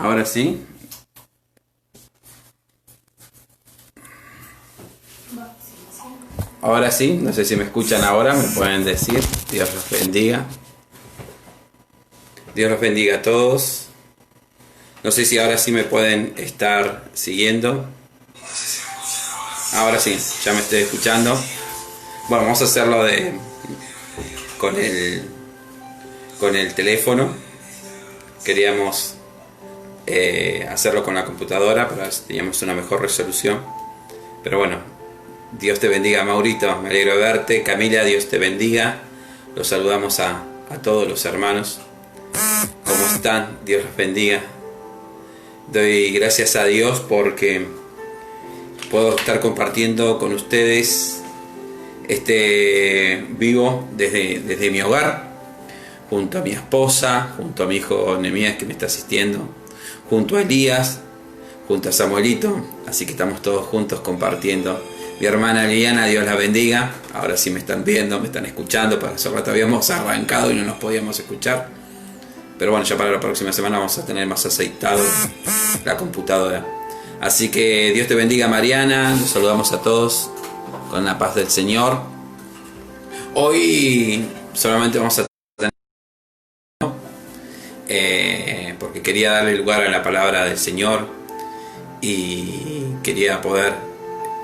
Ahora sí. Ahora sí, no sé si me escuchan ahora, me pueden decir. Dios los bendiga. Dios los bendiga a todos. No sé si ahora sí me pueden estar siguiendo. Ahora sí, ya me estoy escuchando. Bueno, vamos a hacerlo con el teléfono. Queríamos hacerlo con la computadora para ver si teníamos una mejor resolución. Pero bueno, Dios te bendiga, Maurito, me alegro de verte. Camila, Dios te bendiga. Los saludamos a todos los hermanos. ¿Cómo están? Dios los bendiga. Doy gracias a Dios porque puedo estar compartiendo con ustedes este vivo desde mi hogar, junto a mi esposa, junto a mi hijo Nehemías que me está asistiendo, junto a Elías, junto a Samuelito, así que estamos todos juntos compartiendo. Mi hermana Liliana, Dios la bendiga. Ahora sí me están viendo, me están escuchando, para hace rato habíamos arrancado y no nos podíamos escuchar. Pero bueno, ya para la próxima semana vamos a tener más aceitado la computadora. Así que Dios te bendiga, Mariana. Nos saludamos a todos con la paz del Señor. Hoy solamente vamos a tener, porque quería darle lugar a la palabra del Señor y quería poder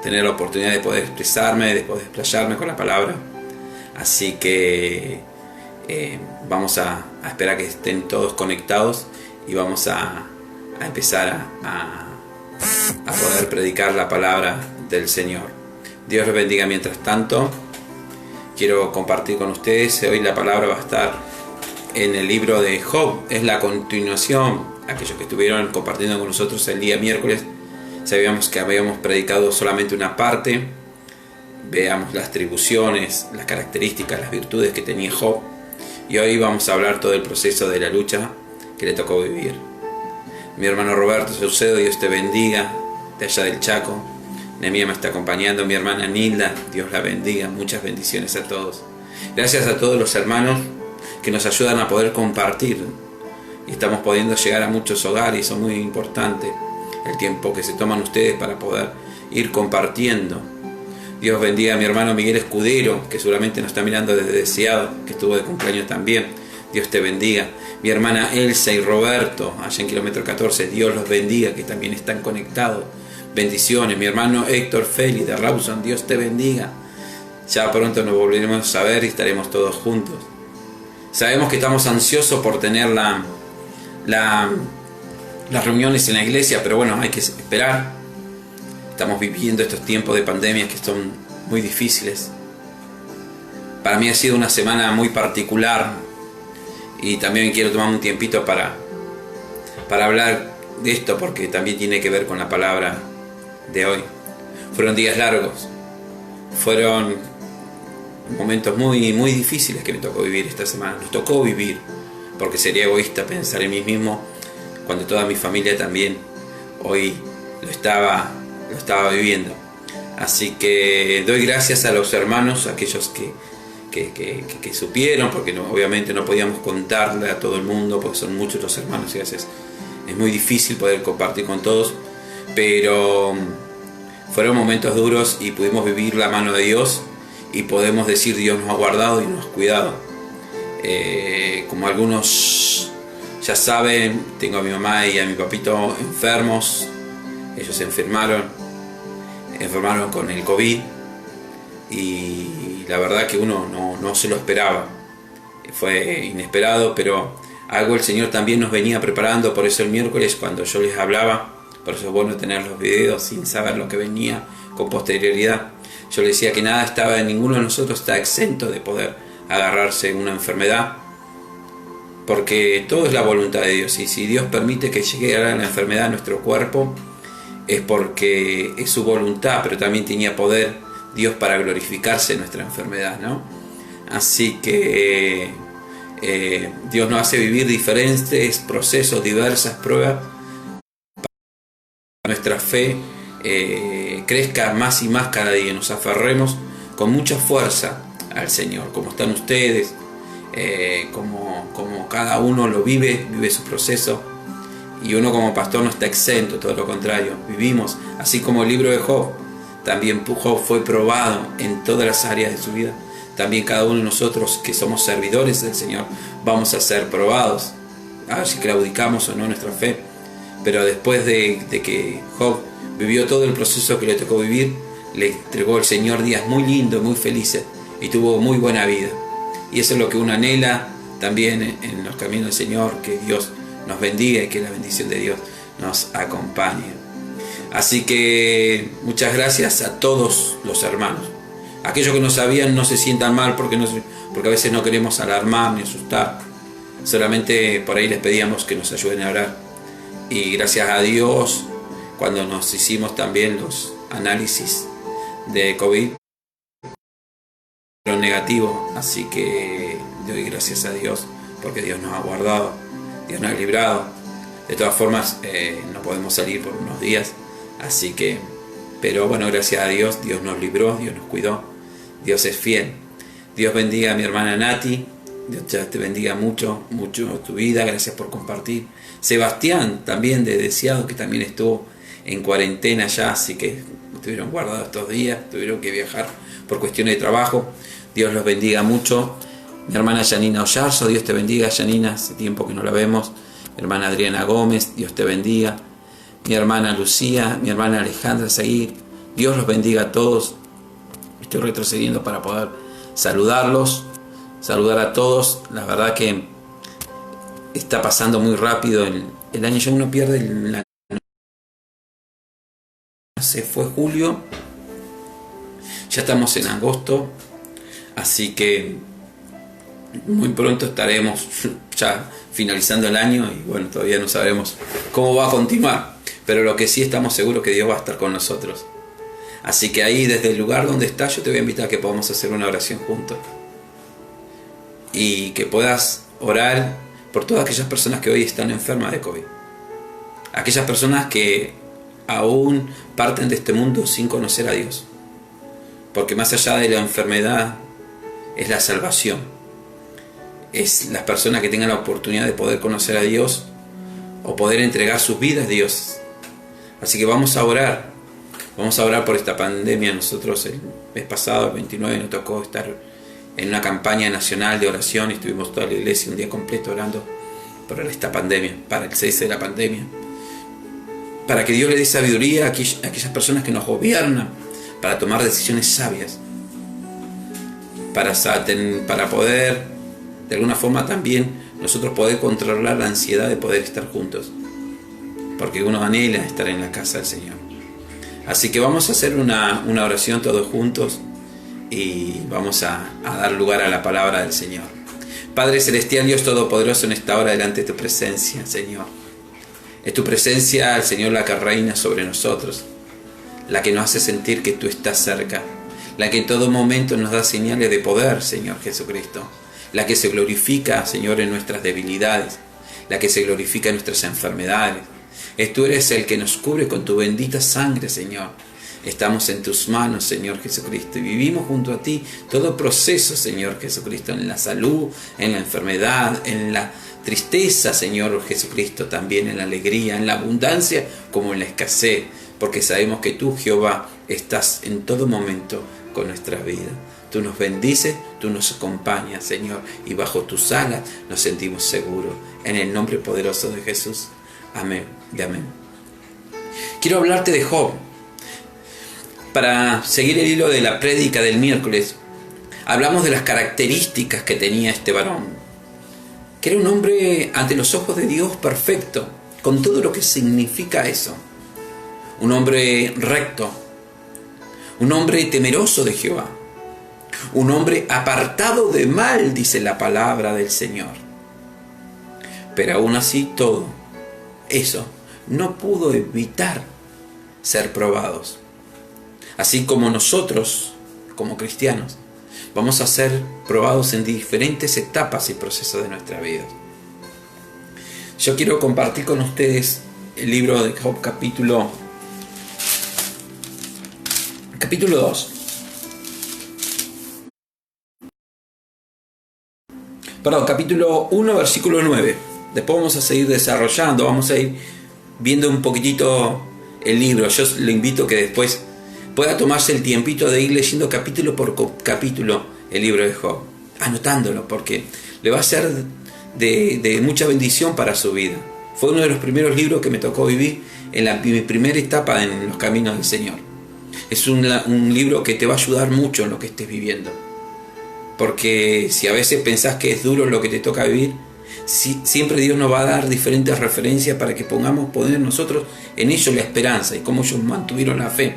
tener la oportunidad de poder expresarme, de poder explayarme con la palabra. Así que vamos a esperar que estén todos conectados y vamos a empezar a poder predicar la palabra del Señor. Dios los bendiga. Mientras tanto, quiero compartir con ustedes. Hoy la palabra va a estar en el libro de Job. Es la continuación. Aquellos que estuvieron compartiendo con nosotros el día miércoles, sabíamos que habíamos predicado solamente una parte. Veamos las atribuciones, las características, las virtudes que tenía Job. Y hoy vamos a hablar todo el proceso de la lucha que le tocó vivir. Mi hermano Roberto Saucedo, Dios te bendiga, de allá del Chaco. Nehemías me está acompañando, mi hermana Nilda, Dios la bendiga, muchas bendiciones a todos. Gracias a todos los hermanos que nos ayudan a poder compartir. Y estamos pudiendo llegar a muchos hogares, eso es muy importante. El tiempo que se toman ustedes para poder ir compartiendo. Dios bendiga a mi hermano Miguel Escudero, que seguramente nos está mirando desde Deseado, que estuvo de cumpleaños también. Dios te bendiga. Mi hermana Elsa y Roberto, allá en kilómetro 14, Dios los bendiga, que también están conectados. Bendiciones. Mi hermano Héctor Félix de Rawson, Dios te bendiga. Ya pronto nos volveremos a ver y estaremos todos juntos. Sabemos que estamos ansiosos por tener las reuniones en la iglesia, pero bueno, hay que esperar. Estamos viviendo estos tiempos de pandemia que son muy difíciles. Para mí ha sido una semana muy particular y también quiero tomar un tiempito para hablar de esto, porque también tiene que ver con la palabra de hoy. Fueron días largos, fueron momentos muy, muy difíciles que me tocó vivir esta semana. Nos tocó vivir, porque sería egoísta pensar en mí mismo cuando toda mi familia también hoy lo estaba viviendo. Así que doy gracias a los hermanos, a aquellos que supieron, porque obviamente no podíamos contarle a todo el mundo, porque son muchos los hermanos y a veces es muy difícil poder compartir con todos, pero fueron momentos duros y pudimos vivir la mano de Dios y podemos decir Dios nos ha guardado y nos ha cuidado. Como algunos ya saben, tengo a mi mamá y a mi papito enfermos. Ellos se enfermaron con el COVID y la verdad que uno no se lo esperaba. Fue inesperado, pero algo el Señor también nos venía preparando. Por eso el miércoles, cuando yo les hablaba, por eso es bueno tener los videos sin saber lo que venía con posterioridad. Yo les decía que ninguno de nosotros está exento de poder agarrarse una enfermedad, porque todo es la voluntad de Dios. Y si Dios permite que llegue a la enfermedad a nuestro cuerpo, es porque es su voluntad, pero también tenía poder Dios para glorificarse en nuestra enfermedad, ¿no? Así que Dios nos hace vivir diferentes procesos, diversas pruebas, para que nuestra fe crezca más y más cada día. Nos aferremos con mucha fuerza al Señor, como están ustedes, como cada uno lo vive su proceso, Y uno como pastor no está exento, todo lo contrario. Vivimos, así como el libro de Job. También Job fue probado en todas las áreas de su vida. También cada uno de nosotros que somos servidores del Señor vamos a ser probados. A ver si claudicamos o no nuestra fe. Pero después de que Job vivió todo el proceso que le tocó vivir, le entregó el Señor días muy lindos, muy felices, y tuvo muy buena vida. Y eso es lo que uno anhela también en los caminos del Señor, que Dios nos bendiga y que la bendición de Dios nos acompañe. Así que muchas gracias a todos los hermanos. Aquellos que no sabían, no se sientan mal porque a veces no queremos alarmar ni asustar. Solamente por ahí les pedíamos que nos ayuden a orar. Y gracias a Dios, cuando nos hicimos también los análisis de COVID, fueron negativos. Así que doy gracias a Dios porque Dios nos ha guardado, Dios nos ha librado. De todas formas, no podemos salir por unos días. Así que, pero bueno, gracias a Dios, Dios nos libró, Dios nos cuidó, Dios es fiel. Dios bendiga a mi hermana Nati, Dios te bendiga mucho, mucho tu vida, gracias por compartir. Sebastián, también de Deseado, que también estuvo en cuarentena ya, así que estuvieron guardados estos días, tuvieron que viajar por cuestiones de trabajo. Dios los bendiga mucho. Mi hermana Yanina Ollarzo, Dios te bendiga, Yanina, hace tiempo que no la vemos. Mi hermana Adriana Gómez, Dios te bendiga. Mi hermana Lucía, mi hermana Alejandra Seguir, Dios los bendiga a todos. Estoy retrocediendo para poder saludarlos, saludar a todos. La verdad que está pasando muy rápido el año, ya uno pierde el año. Se fue julio, ya estamos en agosto, así que muy pronto estaremos ya finalizando el año y bueno, todavía no sabemos cómo va a continuar. Pero lo que sí estamos seguros que Dios va a estar con nosotros. Así que ahí desde el lugar donde estás yo te voy a invitar a que podamos hacer una oración juntos. Y que puedas orar por todas aquellas personas que hoy están enfermas de COVID. Aquellas personas que aún parten de este mundo sin conocer a Dios. Porque más allá de la enfermedad es la salvación. Es las personas que tengan la oportunidad de poder conocer a Dios o poder entregar sus vidas a Dios. Así que vamos a orar por esta pandemia. Nosotros el mes pasado, el 29, nos tocó estar en una campaña nacional de oración y estuvimos toda la iglesia un día completo orando por esta pandemia, para el cese de la pandemia, para que Dios le dé sabiduría a aquellas personas que nos gobiernan, para tomar decisiones sabias, para poder, de alguna forma también, nosotros poder controlar la ansiedad de poder estar juntos. Porque uno anhela estar en la casa del Señor. Así que vamos a hacer una oración todos juntos y vamos a dar lugar a la palabra del Señor. Padre Celestial, Dios Todopoderoso, en esta hora delante de tu presencia, Señor. Es tu presencia, el Señor, la que reina sobre nosotros, la que nos hace sentir que tú estás cerca, la que en todo momento nos da señales de poder, Señor Jesucristo, la que se glorifica, Señor, en nuestras debilidades, la que se glorifica en nuestras enfermedades. Tú eres el que nos cubre con tu bendita sangre, Señor. Estamos en tus manos, Señor Jesucristo, y vivimos junto a ti todo proceso, Señor Jesucristo, en la salud, en la enfermedad, en la tristeza, Señor Jesucristo, también en la alegría, en la abundancia como en la escasez, porque sabemos que tú, Jehová, estás en todo momento con nuestra vida. Tú nos bendices, tú nos acompañas, Señor, y bajo tus alas nos sentimos seguros. En el nombre poderoso de Jesús. Amén y amén. Quiero hablarte de Job. Para seguir el hilo de la prédica del miércoles, hablamos de las características que tenía este varón. Que era un hombre ante los ojos de Dios perfecto, con todo lo que significa eso. Un hombre recto, un hombre temeroso de Jehová, un hombre apartado de mal, dice la palabra del Señor. Pero aún así todo eso no pudo evitar ser probados. Así como nosotros, como cristianos, vamos a ser probados en diferentes etapas y procesos de nuestra vida. Yo quiero compartir con ustedes el libro de Job capítulo 2. Capítulo 1, versículo 9. Después vamos a seguir desarrollando, vamos a ir viendo un poquitito el libro. Yo le invito a que después pueda tomarse el tiempito de ir leyendo capítulo por capítulo el libro de Job, anotándolo, porque le va a ser de mucha bendición para su vida. Fue uno de los primeros libros que me tocó vivir en mi primera etapa en los caminos del Señor. Es un libro que te va a ayudar mucho en lo que estés viviendo. Porque si a veces pensás que es duro lo que te toca vivir, siempre Dios nos va a dar diferentes referencias para que podamos poner nosotros en ellos la esperanza y cómo ellos mantuvieron la fe.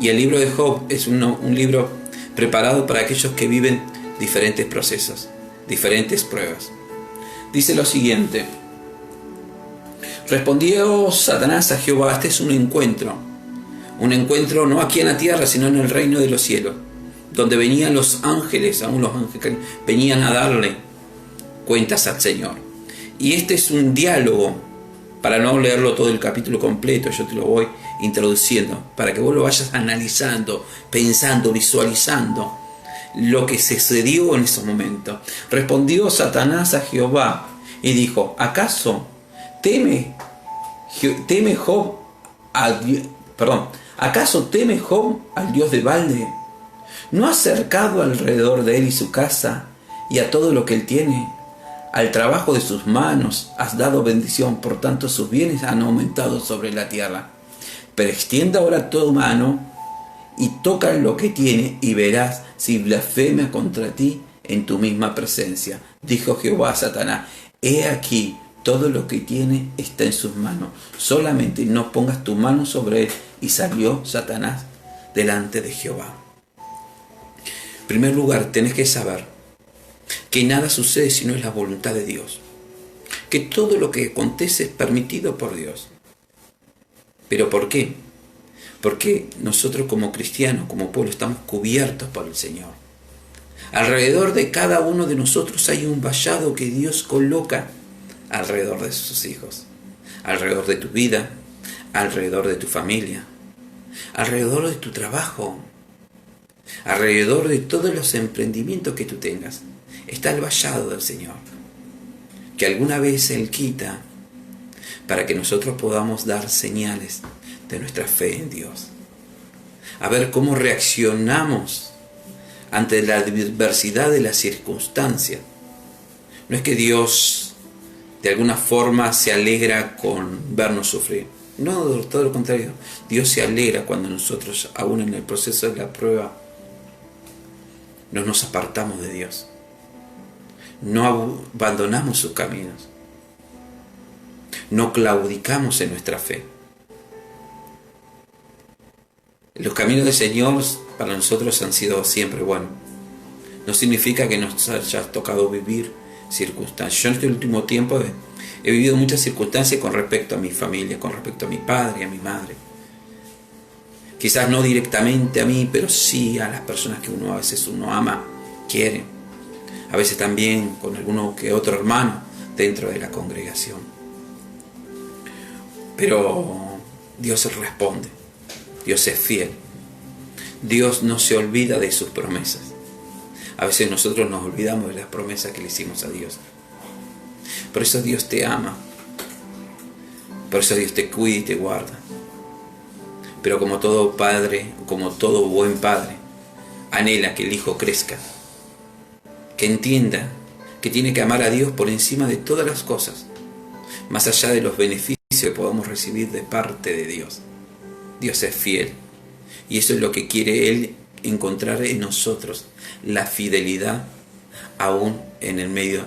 Y el libro de Job es un libro preparado para aquellos que viven diferentes procesos, diferentes pruebas. Dice lo siguiente: respondió Satanás a Jehová. Este es un encuentro no aquí en la tierra, sino en el reino de los cielos, donde venían los ángeles, aún los ángeles venían a darle cuentas al Señor. Y este es un diálogo, para no leerlo todo el capítulo completo, yo te lo voy introduciendo, para que vos lo vayas analizando, pensando, visualizando lo que sucedió en esos momentos. Respondió Satanás a Jehová y dijo: ¿acaso teme Job al Dios de balde? ¿No has cercado alrededor de él y su casa y a todo lo que él tiene? Al trabajo de sus manos has dado bendición, por tanto sus bienes han aumentado sobre la tierra. Pero extiende ahora tu mano y toca lo que tiene y verás si blasfema contra ti en tu misma presencia. Dijo Jehová a Satanás: he aquí, todo lo que tiene está en sus manos, solamente no pongas tu mano sobre él. Y salió Satanás delante de Jehová. En primer lugar, tenés que saber que nada sucede si no es la voluntad de Dios, que todo lo que acontece es permitido por Dios. ¿Pero por qué? Porque nosotros como cristianos, como pueblo, estamos cubiertos por el Señor. Alrededor de cada uno de nosotros hay un vallado que Dios coloca alrededor de sus hijos, alrededor de tu vida, alrededor de tu familia, alrededor de tu trabajo, alrededor de todos los emprendimientos que tú tengas. Está el vallado del Señor, que alguna vez Él quita para que nosotros podamos dar señales de nuestra fe en Dios. A ver cómo reaccionamos ante la adversidad de las circunstancias. No es que Dios de alguna forma se alegra con vernos sufrir. No, todo lo contrario. Dios se alegra cuando nosotros, aún en el proceso de la prueba, no nos apartamos de Dios. No abandonamos sus caminos. No claudicamos en nuestra fe. Los caminos del Señor para nosotros han sido siempre buenos. No significa que nos haya tocado vivir circunstancias. Yo en este último tiempo he vivido muchas circunstancias con respecto a mi familia, con respecto a mi padre y a mi madre. Quizás no directamente a mí, pero sí a las personas que a veces uno ama, quiere. A veces también con alguno que otro hermano dentro de la congregación. Pero Dios responde. Dios es fiel. Dios no se olvida de sus promesas. A veces nosotros nos olvidamos de las promesas que le hicimos a Dios. Por eso Dios te ama. Por eso Dios te cuida y te guarda. Pero como todo padre, como todo buen padre, anhela que el hijo crezca. Que entienda que tiene que amar a Dios por encima de todas las cosas. Más allá de los beneficios que podamos recibir de parte de Dios. Dios es fiel. Y eso es lo que quiere Él encontrar en nosotros. La fidelidad aún en el medio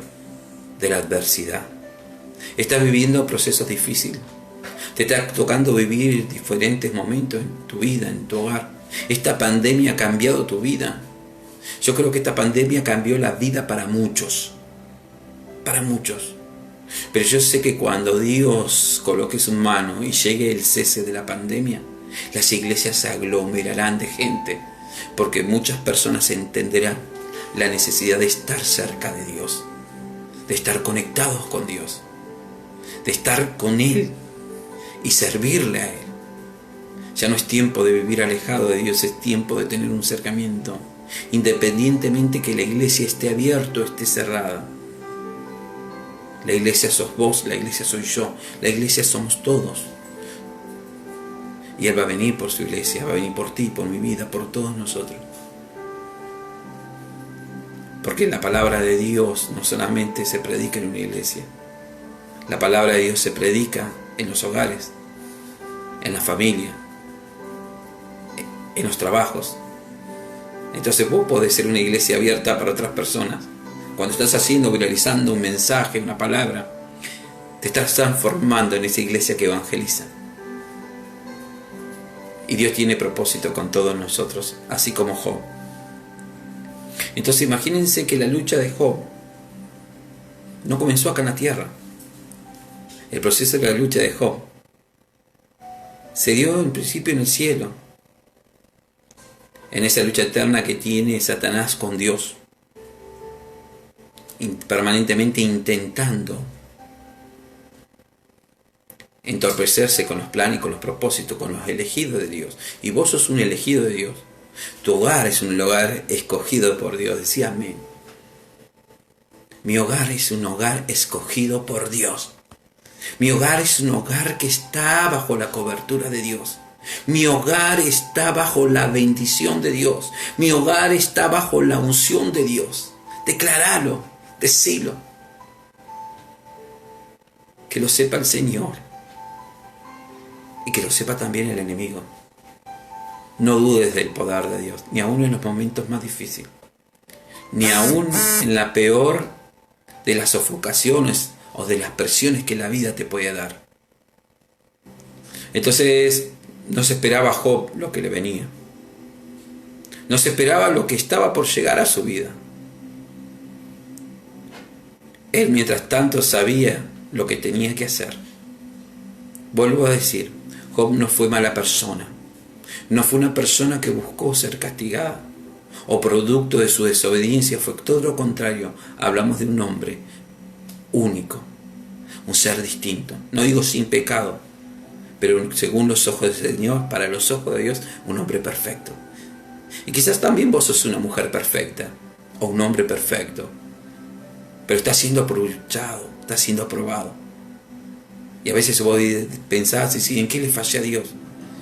de la adversidad. Estás viviendo procesos difíciles. Te está tocando vivir diferentes momentos en tu vida, en tu hogar. Esta pandemia ha cambiado tu vida. Yo creo que esta pandemia cambió la vida para muchos. Para muchos. Pero yo sé que cuando Dios coloque su mano y llegue el cese de la pandemia, las iglesias se aglomerarán de gente, porque muchas personas entenderán la necesidad de estar cerca de Dios, de estar conectados con Dios, de estar con Él y servirle a Él. Ya no es tiempo de vivir alejado de Dios, es tiempo de tener un acercamiento, independientemente que la iglesia esté abierta o esté cerrada. La iglesia sos vos, la iglesia soy yo, la iglesia somos todos. Y Él va a venir por su iglesia, va a venir por ti, por mi vida, por todos nosotros. Porque la palabra de Dios no solamente se predica en una iglesia. La palabra de Dios se predica en los hogares, en la familia, en los trabajos. Entonces vos podés ser una iglesia abierta para otras personas. Cuando estás viralizando un mensaje, una palabra, te estás transformando en esa iglesia que evangeliza. Y Dios tiene propósito con todos nosotros, así como Job. Entonces imagínense que la lucha de Job no comenzó acá en la tierra. El proceso de la lucha de Job se dio en principio en el cielo, en esa lucha eterna que tiene Satanás con Dios, permanentemente intentando entorpecerse con los planes y con los propósitos, con los elegidos de Dios. Y vos sos un elegido de Dios. Tu hogar es un hogar escogido por Dios. Decía amén. Mi hogar es un hogar escogido por Dios. Mi hogar es un hogar que está bajo la cobertura de Dios. Mi hogar está bajo la bendición de Dios. Mi hogar está bajo la unción de Dios. Declaralo, decilo. Que lo sepa el Señor. Y que lo sepa también el enemigo. No dudes del poder de Dios, ni aún en los momentos más difíciles, ni aún en la peor de las sofocaciones o de las presiones que la vida te puede dar. Entonces, no se esperaba a Job lo que le venía. No se esperaba lo que estaba por llegar a su vida. Él, mientras tanto, sabía lo que tenía que hacer. Vuelvo a decir, Job no fue mala persona. No fue una persona que buscó ser castigada o producto de su desobediencia. Fue todo lo contrario. Hablamos de un hombre único, un ser distinto. No digo sin pecado, pero según los ojos del Señor, para los ojos de Dios, un hombre perfecto. Y quizás también vos sos una mujer perfecta o un hombre perfecto, pero está siendo aprovechado, está siendo aprobado. Y a veces vos pensás, ¿sí? ¿En qué le fallé a Dios?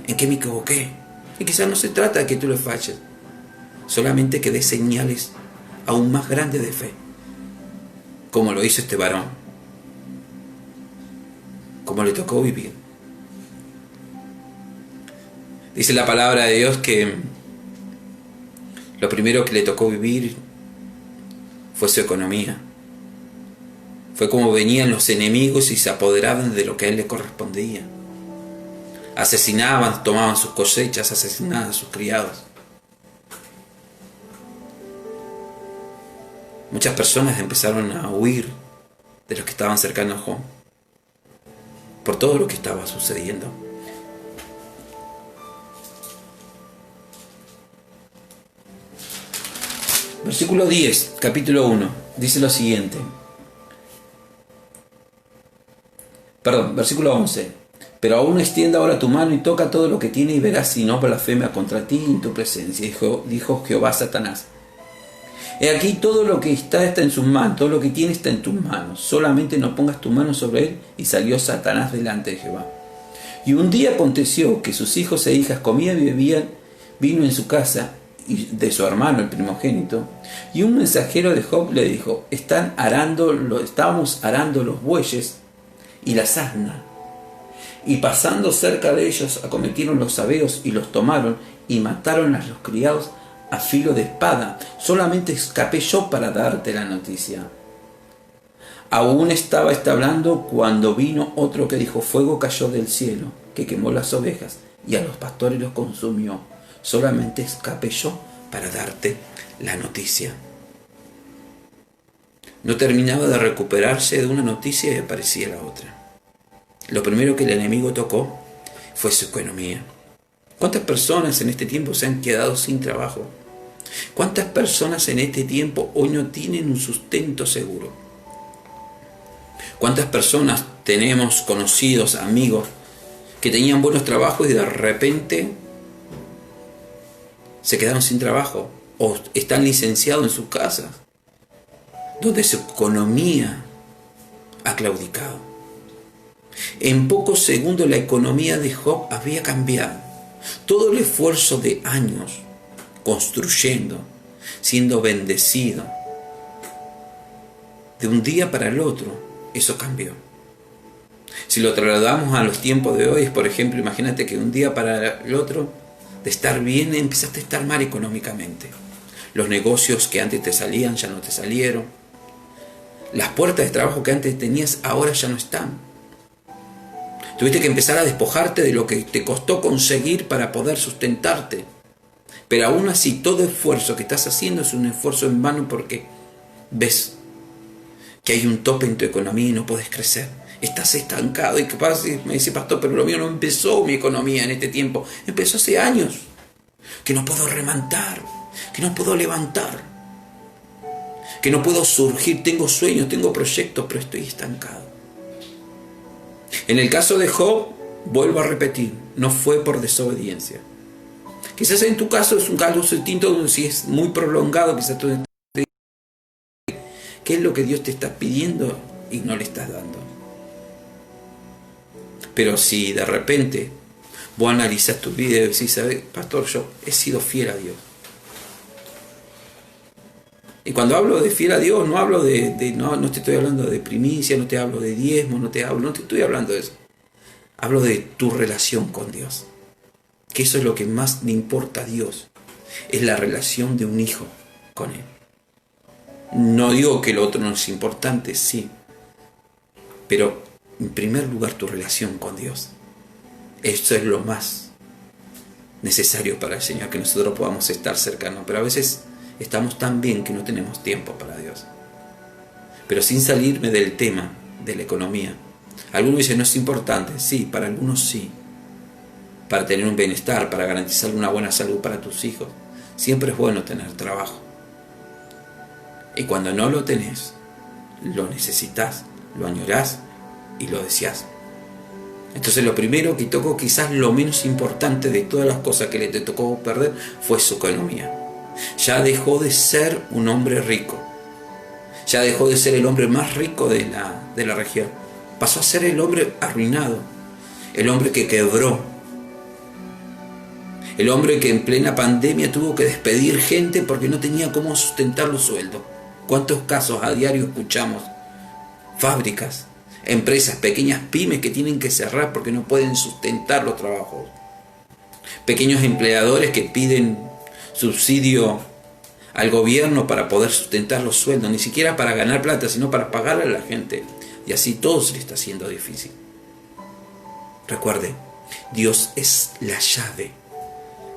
¿En qué me equivoqué? Y quizás no se trata de que tú le falles, solamente que des señales aún más grandes de fe, como lo hizo este varón, como le tocó vivir. Dice la palabra de Dios que lo primero que le tocó vivir fue su economía. Fue como venían los enemigos y se apoderaban de lo que a él le correspondía. Asesinaban, tomaban sus cosechas, asesinaban a sus criados. Muchas personas empezaron a huir de los que estaban cercanos a Job por todo lo que estaba sucediendo. Versículo 10, capítulo 1, dice lo siguiente. Versículo 11. Pero aún extienda ahora tu mano y toca todo lo que tiene y verás si no blasfema contra ti en tu presencia. Dijo Jehová a Satanás. He aquí todo lo que está en sus manos, todo lo que tiene está en tus manos. Solamente no pongas tu mano sobre él. Y salió Satanás delante de Jehová. Y un día aconteció que sus hijos e hijas comían y bebían vino en su casa de su hermano el primogénito. Y un mensajero de Job le dijo: estábamos arando los bueyes y las asnas, y pasando cerca de ellos acometieron los sabeos y los tomaron y mataron a los criados a filo de espada. Solamente escapé yo para darte la noticia. Aún estaba hablando cuando vino otro que dijo: fuego cayó del cielo, que quemó las ovejas y a los pastores los consumió. Solamente escapé yo para darte la noticia. No terminaba de recuperarse de una noticia y aparecía la otra. Lo primero que el enemigo tocó fue su economía. ¿Cuántas personas en este tiempo se han quedado sin trabajo? ¿Cuántas personas en este tiempo hoy no tienen un sustento seguro? ¿Cuántas personas tenemos conocidos, amigos, que tenían buenos trabajos y de repente se quedaron sin trabajo o están licenciados en sus casas, donde su economía ha claudicado. En pocos segundos la economía de Job había cambiado. Todo el esfuerzo de años construyendo, siendo bendecido, de un día para el otro, eso cambió. Si lo trasladamos a los tiempos de hoy, por ejemplo, imagínate que un día para el otro, de estar bien, empezaste a estar mal económicamente. Los negocios que antes te salían ya no te salieron. Las puertas de trabajo que antes tenías ahora ya no están. Tuviste que empezar a despojarte de lo que te costó conseguir para poder sustentarte. Pero aún así, todo esfuerzo que estás haciendo es un esfuerzo en vano porque ves que hay un tope en tu economía y no puedes crecer. Estás estancado. ¿Y qué pasa? Me dice, pastor, pero lo mío no empezó mi economía en este tiempo. Empezó hace años. Que no puedo remontar, que no puedo levantar, que no puedo surgir. Tengo sueños, tengo proyectos, pero estoy estancado. En el caso de Job, vuelvo a repetir, no fue por desobediencia. Quizás en tu caso es un caso distinto, si es muy prolongado, quizás tú te digas, ¿qué es lo que Dios te está pidiendo y no le estás dando? Pero si de repente vos analizás tu vida y decís, ¿sabes, pastor? Yo he sido fiel a Dios. Y cuando hablo de fiel a Dios, no hablo no te estoy hablando de primicia, no te hablo de diezmo, no te estoy hablando de eso. Hablo de tu relación con Dios. Que eso es lo que más le importa a Dios. Es la relación de un hijo con Él. No digo que lo otro no es importante, sí. Pero en primer lugar tu relación con Dios. Eso es lo más necesario para el Señor, que nosotros podamos estar cercanos. Pero a veces estamos tan bien que no tenemos tiempo para Dios. Pero sin salirme del tema de la economía. Algunos dicen, no es importante. Sí, para algunos sí. Para tener un bienestar, para garantizar una buena salud para tus hijos. Siempre es bueno tener trabajo. Y cuando no lo tenés, lo necesitas, lo añorás y lo deseás. Entonces lo primero que tocó, quizás lo menos importante de todas las cosas que le te tocó perder, fue su economía. Ya dejó de ser un hombre rico. Ya dejó de ser el hombre más rico de la región. Pasó a ser el hombre arruinado. El hombre que quebró. El hombre que en plena pandemia tuvo que despedir gente porque no tenía cómo sustentar los sueldos. ¿Cuántos casos a diario escuchamos? Fábricas, empresas, pequeñas pymes que tienen que cerrar porque no pueden sustentar los trabajos. Pequeños empleadores que piden subsidio al gobierno para poder sustentar los sueldos, ni siquiera para ganar plata, sino para pagarle a la gente. Y así todo se le está haciendo difícil. Recuerde, Dios es la llave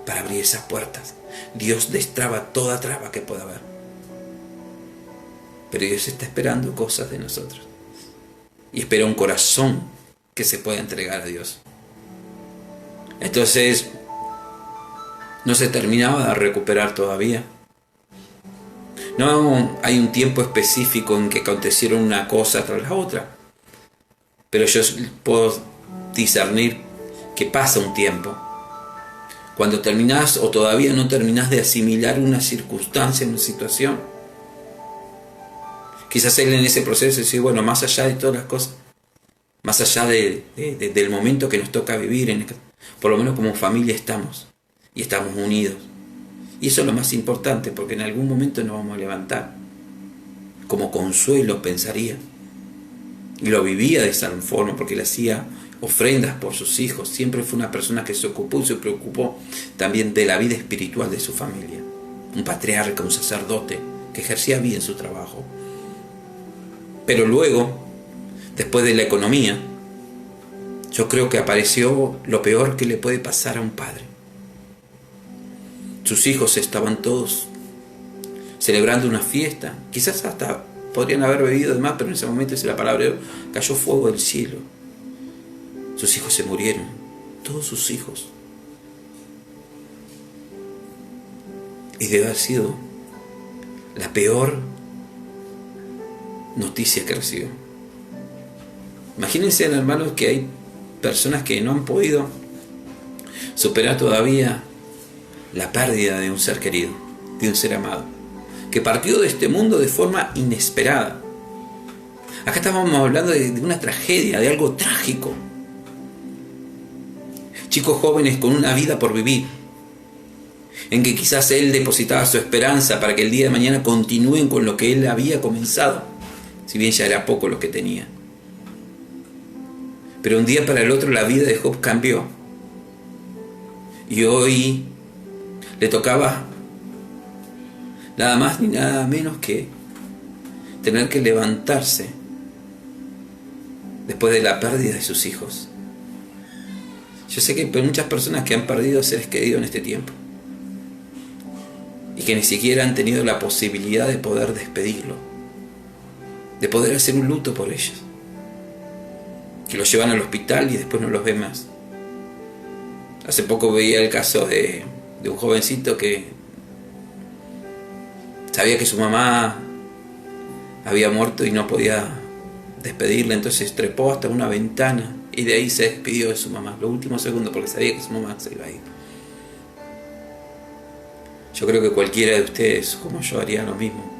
para abrir esas puertas. Dios destraba toda traba que pueda haber. Pero Dios está esperando cosas de nosotros. Y espera un corazón que se pueda entregar a Dios. Entonces, no se terminaba de recuperar todavía. No hay un tiempo específico en que acontecieron una cosa tras la otra. Pero yo puedo discernir que pasa un tiempo. Cuando terminás o todavía no terminás de asimilar una circunstancia, una situación. Quizás él en ese proceso dice, bueno, más allá de todas las cosas, más allá del momento que nos toca vivir, por lo menos como familia estamos. Y estamos unidos. Y eso es lo más importante, porque en algún momento nos vamos a levantar. Como consuelo pensaría. Y lo vivía de esa forma, porque le hacía ofrendas por sus hijos. Siempre fue una persona que se ocupó y se preocupó también de la vida espiritual de su familia. Un patriarca, un sacerdote, que ejercía bien su trabajo. Pero luego, después de la economía, yo creo que apareció lo peor que le puede pasar a un padre. Sus hijos estaban todos celebrando una fiesta. Quizás hasta podrían haber bebido de más, pero en ese momento, dice la palabra de Dios, cayó fuego del cielo. Sus hijos se murieron. Todos sus hijos. Y debe haber sido la peor noticia que recibió. Imagínense, hermanos, que hay personas que no han podido superar todavía la pérdida de un ser querido, de un ser amado, que partió de este mundo de forma inesperada. Acá estábamos hablando de una tragedia, de algo trágico. Chicos jóvenes con una vida por vivir, en que quizás él depositaba su esperanza para que el día de mañana continúen con lo que él había comenzado, si bien ya era poco lo que tenía. Pero un día para el otro la vida de Job cambió. Y hoy le tocaba nada más ni nada menos que tener que levantarse después de la pérdida de sus hijos. Yo sé que hay muchas personas que han perdido seres queridos en este tiempo y que ni siquiera han tenido la posibilidad de poder despedirlo, de poder hacer un luto por ellos, que los llevan al hospital y después no los ve más. Hace poco veía el caso de un jovencito que sabía que su mamá había muerto y no podía despedirla, entonces trepó hasta una ventana y de ahí se despidió de su mamá, los últimos segundos, porque sabía que su mamá se iba a ir. Yo creo que cualquiera de ustedes, como yo, haría lo mismo.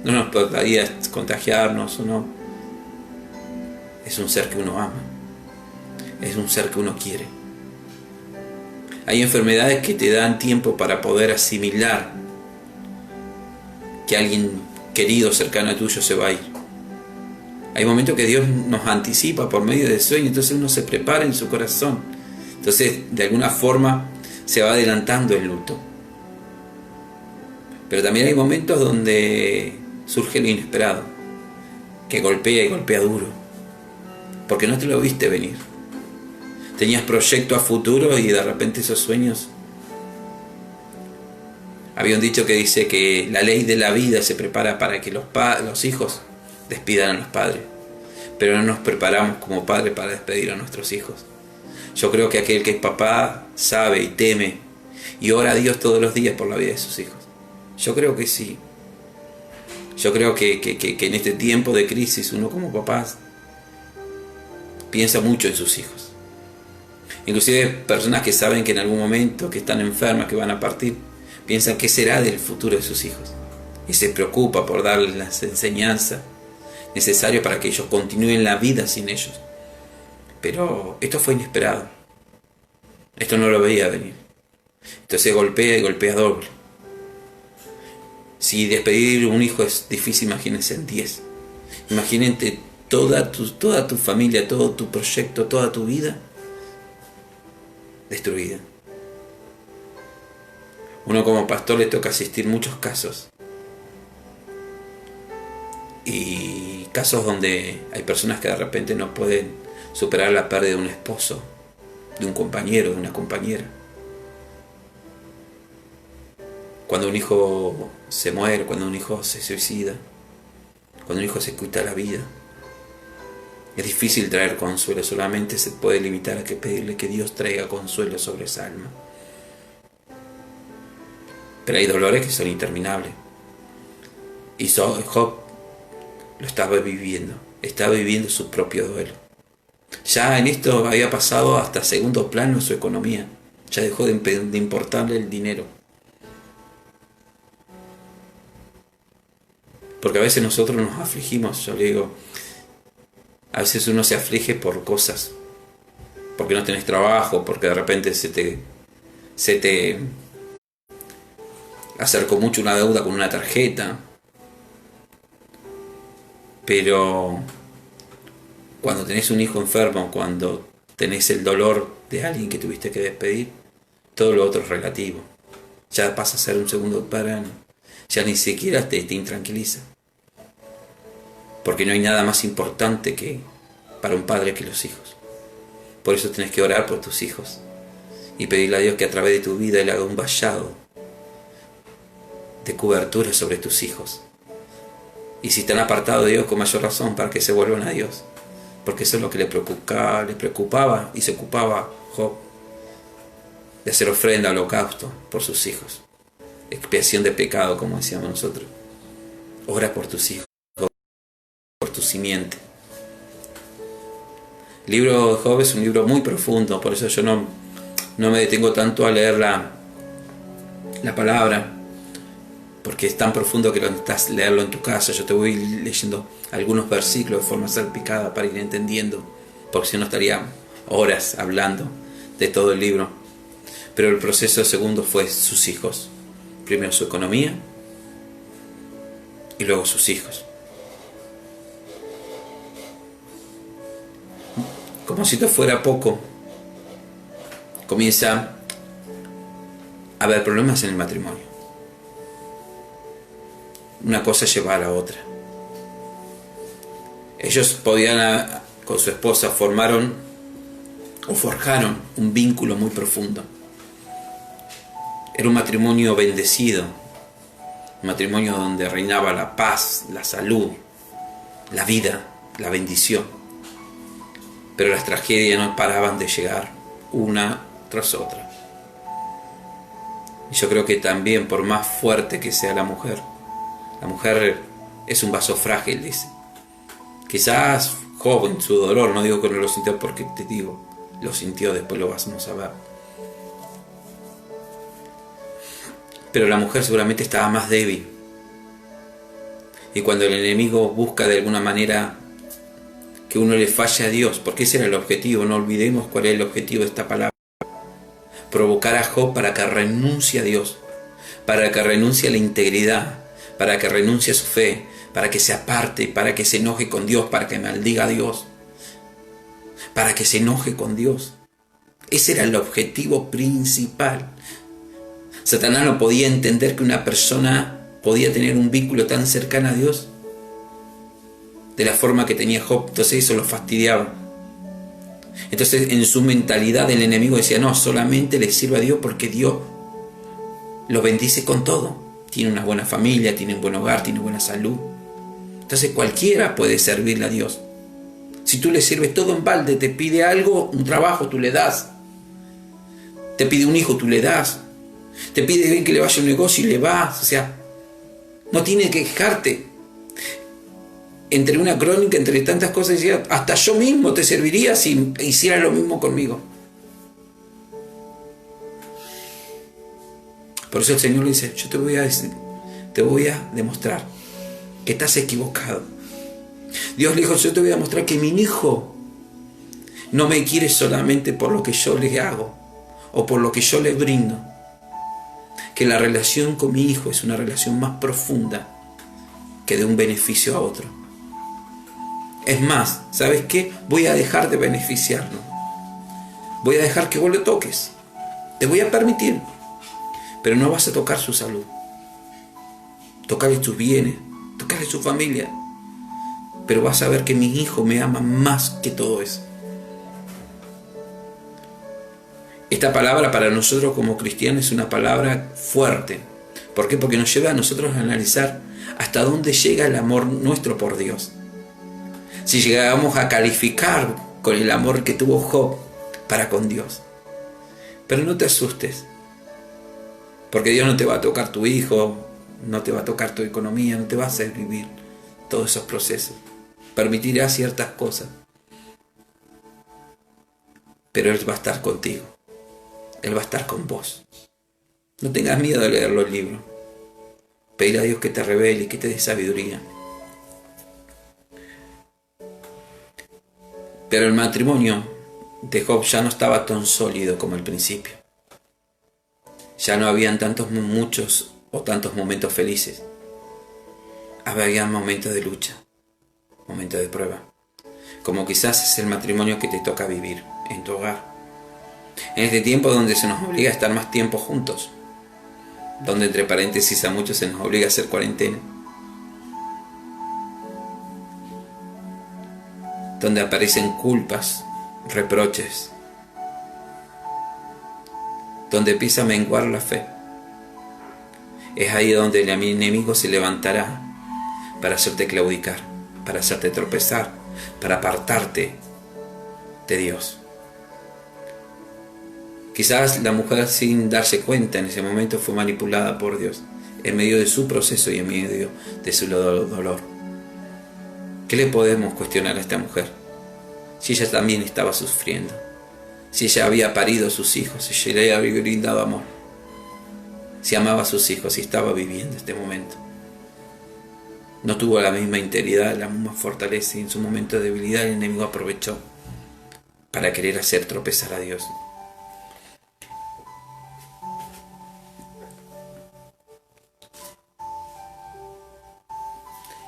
No nos podría contagiarnos o no. Es un ser que uno ama, es un ser que uno quiere. Hay enfermedades que te dan tiempo para poder asimilar que alguien querido, cercano a tuyo, se va a ir. Hay momentos que Dios nos anticipa por medio de sueños, entonces uno se prepara en su corazón. Entonces, de alguna forma, se va adelantando el luto. Pero también hay momentos donde surge lo inesperado, que golpea y golpea duro, porque no te lo viste venir. Tenías proyectos a futuro y de repente esos sueños... Había un dicho que dice que la ley de la vida se prepara para que los hijos despidan a los padres, pero no nos preparamos como padres para despedir a nuestros hijos. Yo creo que aquel que es papá sabe y teme y ora a Dios todos los días por la vida de sus hijos. Yo creo que sí. Yo creo que en este tiempo de crisis uno como papás piensa mucho en sus hijos. Inclusive personas que saben que en algún momento, que están enfermas, que van a partir, piensan qué será del futuro de sus hijos y se preocupa por darles las enseñanzas necesarias para que ellos continúen la vida sin ellos. Pero esto fue inesperado, esto no lo veía venir, entonces golpea y golpea doble. Si despedir un hijo es difícil, imagínense en 10. Imagínate toda tu familia, todo tu proyecto, toda tu vida destruida. Uno como pastor le toca asistir muchos casos. Y casos donde hay personas que de repente no pueden superar la pérdida de un esposo, de un compañero, de una compañera. Cuando un hijo se muere, cuando un hijo se suicida, cuando un hijo se quita la vida. Es difícil traer consuelo, solamente se puede limitar a que pedirle que Dios traiga consuelo sobre esa alma. Pero hay dolores que son interminables. Y Job lo estaba viviendo su propio duelo. Ya en esto había pasado hasta segundo plano su economía. Ya dejó de importarle el dinero. Porque a veces nosotros nos afligimos, yo le digo, a veces uno se aflige por cosas, porque no tenés trabajo, porque de repente se te acercó mucho una deuda con una tarjeta. Pero cuando tenés un hijo enfermo, cuando tenés el dolor de alguien que tuviste que despedir, todo lo otro es relativo. Ya pasa a ser un segundo plano, ya ni siquiera te intranquiliza. Porque no hay nada más importante para un padre que los hijos. Por eso tenés que orar por tus hijos y pedirle a Dios que a través de tu vida Él haga un vallado de cobertura sobre tus hijos. Y si están apartados de Dios, con mayor razón, para que se vuelvan a Dios. Porque eso es lo que le preocupaba y se ocupaba Job, de hacer ofrenda, holocausto por sus hijos. Expiación de pecado, como decíamos nosotros. Ora por tus hijos, por tu simiente. El libro de Job es un libro muy profundo, por eso yo no me detengo tanto a leer la palabra, porque es tan profundo que lo necesitas leerlo en tu casa. Yo te voy leyendo algunos versículos de forma salpicada para ir entendiendo, porque si no estaría horas hablando de todo el libro. Pero el proceso segundo fue sus hijos. Primero su economía y luego sus hijos. Como si esto fuera poco, comienza a haber problemas en el matrimonio. Una cosa lleva a la otra. Ellos podían, con su esposa, forjaron un vínculo muy profundo. Era un matrimonio bendecido, un matrimonio donde reinaba la paz, la salud, la vida, la bendición. Pero las tragedias no paraban de llegar una tras otra. Y yo creo que también, por más fuerte que sea la mujer es un vaso frágil, dice. Quizás Job en su dolor, no digo que no lo sintió, porque te digo, lo sintió, después lo vamos a ver. Pero la mujer seguramente estaba más débil. Y cuando el enemigo busca de alguna manera que uno le falle a Dios, porque ese era el objetivo, no olvidemos cuál es el objetivo de esta palabra: provocar a Job para que renuncie a Dios, para que renuncie a la integridad, para que renuncie a su fe, para que se aparte, para que se enoje con Dios, para que maldiga a Dios, para que se enoje con Dios. Ese era el objetivo principal. Satanás no podía entender que una persona podía tener un vínculo tan cercano a Dios de la forma que tenía Job. Entonces eso lo fastidiaba. Entonces en su mentalidad el enemigo decía: no, solamente le sirve a Dios porque Dios lo bendice con todo. Tiene una buena familia, tiene un buen hogar, tiene buena salud. Entonces cualquiera puede servirle a Dios. Si tú le sirves todo en balde, te pide algo, un trabajo, tú le das. Te pide un hijo, tú le das. Te pide bien que le vaya a un negocio y le vas. O sea, no tiene que quejarte. Entre una crónica, entre tantas cosas, decía: hasta yo mismo te serviría si hicieras lo mismo conmigo. Por eso el Señor le dice: yo te voy a demostrar que estás equivocado. Dios le dijo: yo te voy a demostrar que mi hijo no me quiere solamente por lo que yo le hago o por lo que yo le brindo. Que la relación con mi hijo es una relación más profunda que de un beneficio a otro. Es más, ¿sabes qué? Voy a dejar de beneficiarlo. Voy a dejar que vos le toques. Te voy a permitir. Pero no vas a tocar su salud. Tocarle sus bienes, tocarle su familia. Pero vas a ver que mi hijo me ama más que todo eso. Esta palabra para nosotros como cristianos es una palabra fuerte. ¿Por qué? Porque nos lleva a nosotros a analizar hasta dónde llega el amor nuestro por Dios. Si llegamos a calificar con el amor que tuvo Job para con Dios. Pero no te asustes. Porque Dios no te va a tocar tu hijo, no te va a tocar tu economía, no te va a hacer vivir todos esos procesos. Permitirá ciertas cosas. Pero Él va a estar contigo. Él va a estar con vos. No tengas miedo de leer los libros. Pedir a Dios que te revele y que te dé sabiduría. Pero el matrimonio de Job ya no estaba tan sólido como al principio. Ya no habían muchos momentos felices. Había momentos de lucha, momentos de prueba. Como quizás es el matrimonio que te toca vivir en tu hogar. En este tiempo donde se nos obliga a estar más tiempo juntos. Donde entre paréntesis a muchos se nos obliga a hacer cuarentena. Donde aparecen culpas, reproches. Donde empieza a menguar la fe. Es ahí donde el enemigo se levantará para hacerte claudicar, para hacerte tropezar, para apartarte de Dios. Quizás la mujer, sin darse cuenta en ese momento, fue manipulada por Dios en medio de su proceso y en medio de su dolor. ¿Qué le podemos cuestionar a esta mujer? Si ella también estaba sufriendo, si ella había parido a sus hijos, si ella le había brindado amor. si amaba a sus hijos, si estaba viviendo este momento. No tuvo la misma integridad, la misma fortaleza, y en su momento de debilidad el enemigo aprovechó para querer hacer tropezar a Dios.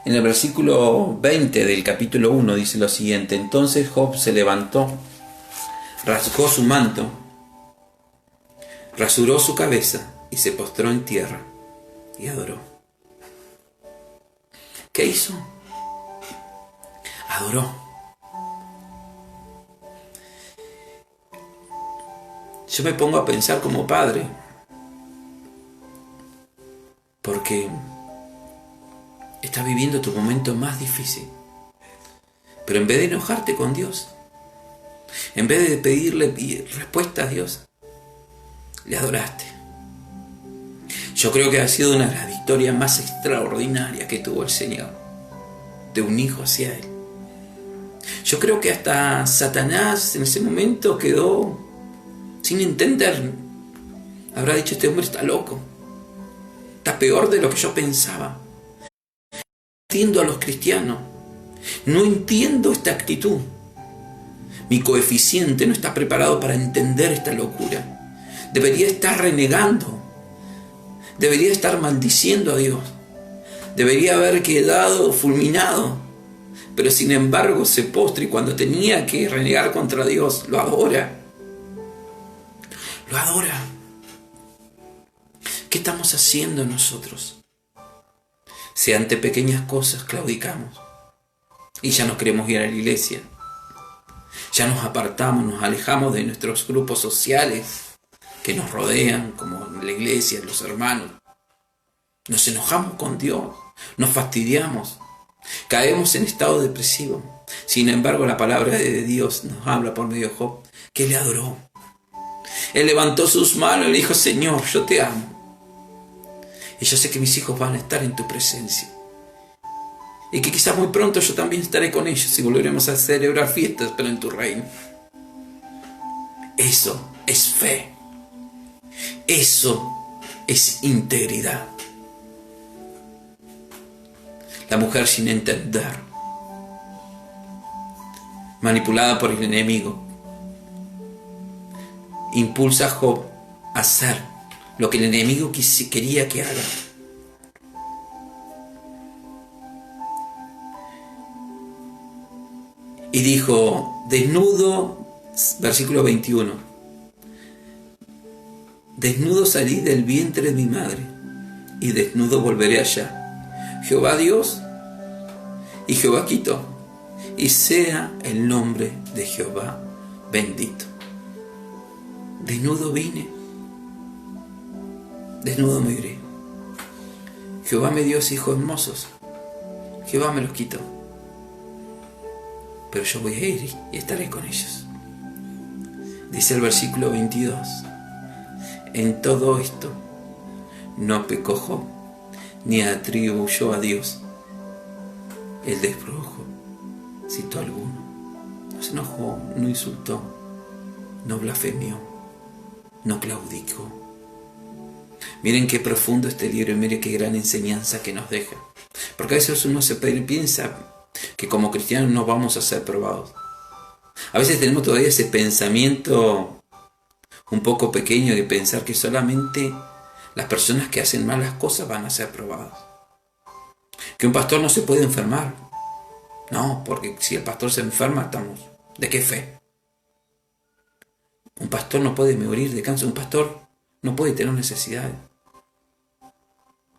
En el versículo 20 del capítulo 1 dice lo siguiente: entonces Job se levantó, rasgó su manto, rasuró su cabeza y se postró en tierra y adoró. ¿Qué hizo? Adoró. Yo me pongo a pensar como padre, porque estás viviendo tu momento más difícil, pero en vez de enojarte con Dios, en vez de pedirle respuesta a Dios, le adoraste. Yo creo que ha sido una de las victorias más extraordinarias que tuvo el Señor, de un hijo hacia Él. Yo creo que hasta Satanás en ese momento quedó sin entender. Habrá dicho: este hombre está loco, está peor de lo que yo pensaba. No entiendo a los cristianos, no entiendo esta actitud. Mi coeficiente no está preparado para entender esta locura. Debería estar renegando, debería estar maldiciendo a Dios, debería haber quedado fulminado, pero sin embargo se postra, y cuando tenía que renegar contra Dios, lo adora. Lo adora. ¿Qué estamos haciendo nosotros? Si ante pequeñas cosas claudicamos y ya no queremos ir a la iglesia, ya nos apartamos, nos alejamos de nuestros grupos sociales que nos rodean, como la iglesia, los hermanos, nos enojamos con Dios, nos fastidiamos, caemos en estado depresivo. Sin embargo, la palabra de Dios nos habla por medio de Job, que le adoró. Él levantó sus manos y le dijo: Señor, yo te amo, y yo sé que mis hijos van a estar en tu presencia, y que quizás muy pronto yo también estaré con ellos y volveremos a celebrar fiestas, pero en tu reino. Eso es fe, eso es integridad. La mujer sin entender, manipulada por el enemigo, impulsa a Job a hacer lo que el enemigo quería que haga. Y dijo: desnudo, versículo 21, desnudo salí del vientre de mi madre, y desnudo volveré allá. Jehová Dios y Jehová quitó, y sea el nombre de Jehová bendito. Desnudo vine, desnudo me iré. Jehová me dio hijos hermosos, Jehová me los quitó, pero yo voy a ir y estaré con ellos. Dice el versículo 22, en todo esto no pecó Job, ni atribuyó a Dios el despojo citó alguno. No se enojó, no insultó, no blasfemió, no claudicó. Miren qué profundo este libro y miren qué gran enseñanza que nos deja. Porque a veces uno se piensa que como cristianos no vamos a ser probados. A veces tenemos todavía ese pensamiento un poco pequeño de pensar que solamente las personas que hacen malas cosas van a ser probadas. Que un pastor no se puede enfermar. No, porque si el pastor se enferma, estamos... ¿De qué fe? Un pastor no puede morir de cáncer. Un pastor no puede tener necesidades.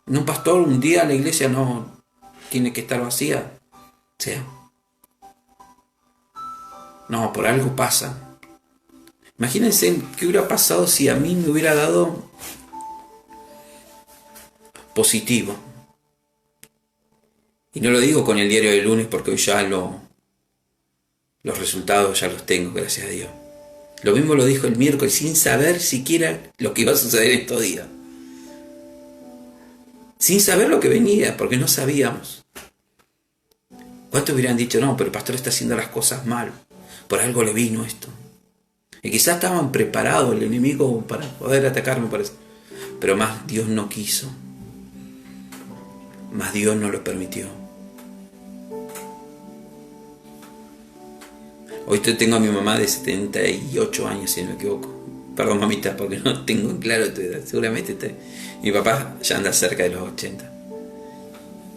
Un pastor, un día la iglesia no tiene que estar vacía. O sea, no, por algo pasa. Imagínense qué hubiera pasado si a mí me hubiera dado positivo. Y no lo digo con el diario del lunes porque hoy ya los resultados ya los tengo, gracias a Dios. Lo mismo lo dijo el miércoles sin saber siquiera lo que iba a suceder estos días. Sin saber lo que venía, porque no sabíamos. ¿Cuántos hubieran dicho, no, pero el pastor está haciendo las cosas mal, por algo le vino esto? Y quizás estaban preparados el enemigo para poder atacarme, parece. Pero más Dios no quiso, más Dios no lo permitió. Hoy tengo a mi mamá de 78 años, si no me equivoco. Perdón, mamita, porque no tengo en claro tu edad. Seguramente mi papá ya anda cerca de los 80.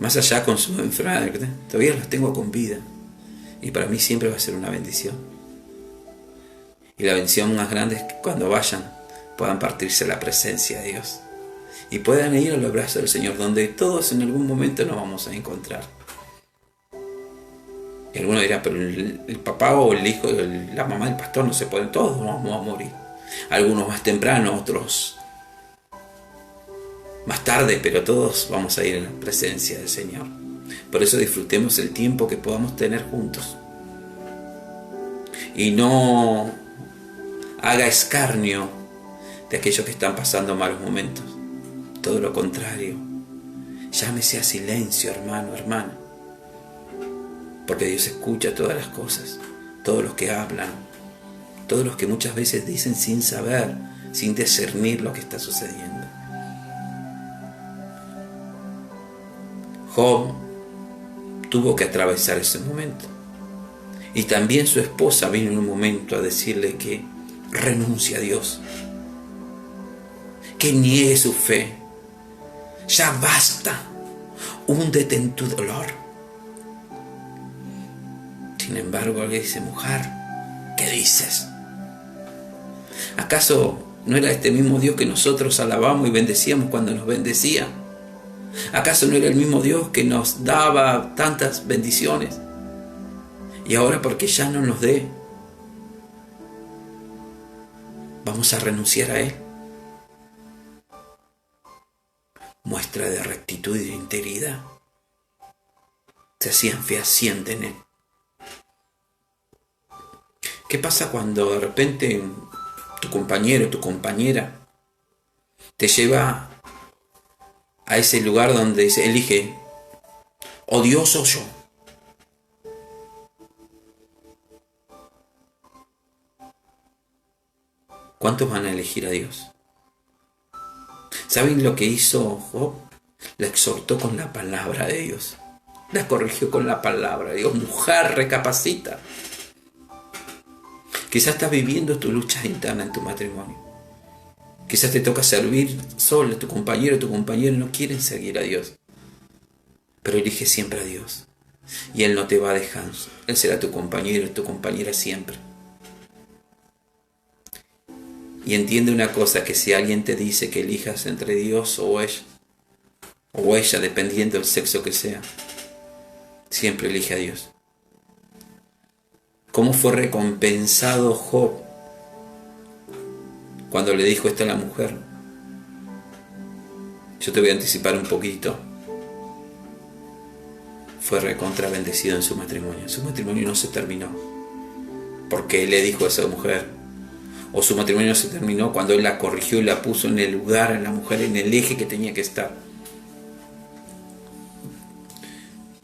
Más allá con su enfermedad, todavía los tengo con vida. Y para mí siempre va a ser una bendición. Y la bendición más grande es que cuando vayan puedan partirse la presencia de Dios. Y puedan ir a los brazos del Señor, donde todos en algún momento nos vamos a encontrar. Y alguno dirá, pero el papá o el hijo, la mamá del pastor no se pueden, todos vamos a morir. Algunos más temprano, otros más tarde, pero todos vamos a ir en la presencia del Señor. Por eso disfrutemos el tiempo que podamos tener juntos. Y no haga escarnio de aquellos que están pasando malos momentos. Todo lo contrario. Llámese a silencio, hermano, hermana. Porque Dios escucha todas las cosas, todos los que hablan, todos los que muchas veces dicen sin saber, sin discernir lo que está sucediendo. Job tuvo que atravesar ese momento. Y también su esposa vino en un momento a decirle que renuncie a Dios, que niegue su fe. Ya basta, húndete en tu dolor. Sin embargo, le dice, mujer, ¿qué dices? ¿Acaso no era este mismo Dios que nosotros alabamos y bendecíamos cuando nos bendecía? ¿Acaso no era el mismo Dios que nos daba tantas bendiciones? Y ahora, porque ya no nos dé, vamos a renunciar a Él. Muestra de rectitud y de integridad. Se hacían fehacientes en Él. ¿Qué pasa cuando de repente tu compañero, tu compañera te lleva a ese lugar donde dice, elige, o Dios o yo? ¿Cuántos van a elegir a Dios? ¿Saben lo que hizo Job? La exhortó con la palabra de Dios. La corrigió con la palabra de Dios. Mujer, recapacita. Quizás estás viviendo tu lucha interna en tu matrimonio. Quizás te toca servir solo, tu compañero o tu compañera no quieren seguir a Dios. Pero elige siempre a Dios. Y Él no te va a dejar. Él será tu compañero y tu compañera siempre. Y entiende una cosa, que si alguien te dice que elijas entre Dios o ella, dependiendo del sexo que sea, siempre elige a Dios. ¿Cómo fue recompensado Job cuando le dijo esto a la mujer? Yo te voy a anticipar un poquito. Fue recontra bendecido en su matrimonio. Su matrimonio no se terminó porque él le dijo a esa mujer. O su matrimonio se terminó cuando él la corrigió y la puso en el lugar, en la mujer, en el eje que tenía que estar.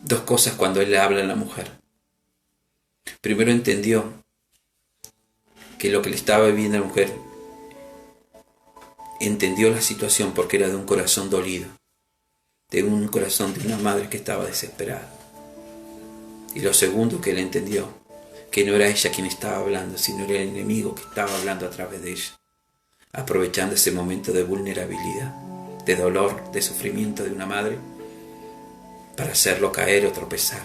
Dos cosas cuando él le habla a la mujer. Primero entendió que lo que le estaba viviendo a la mujer, entendió la situación porque era de un corazón dolido, de un corazón de una madre que estaba desesperada. Y lo segundo que él entendió, que no era ella quien estaba hablando, sino era el enemigo que estaba hablando a través de ella, aprovechando ese momento de vulnerabilidad, de dolor, de sufrimiento de una madre, para hacerlo caer o tropezar.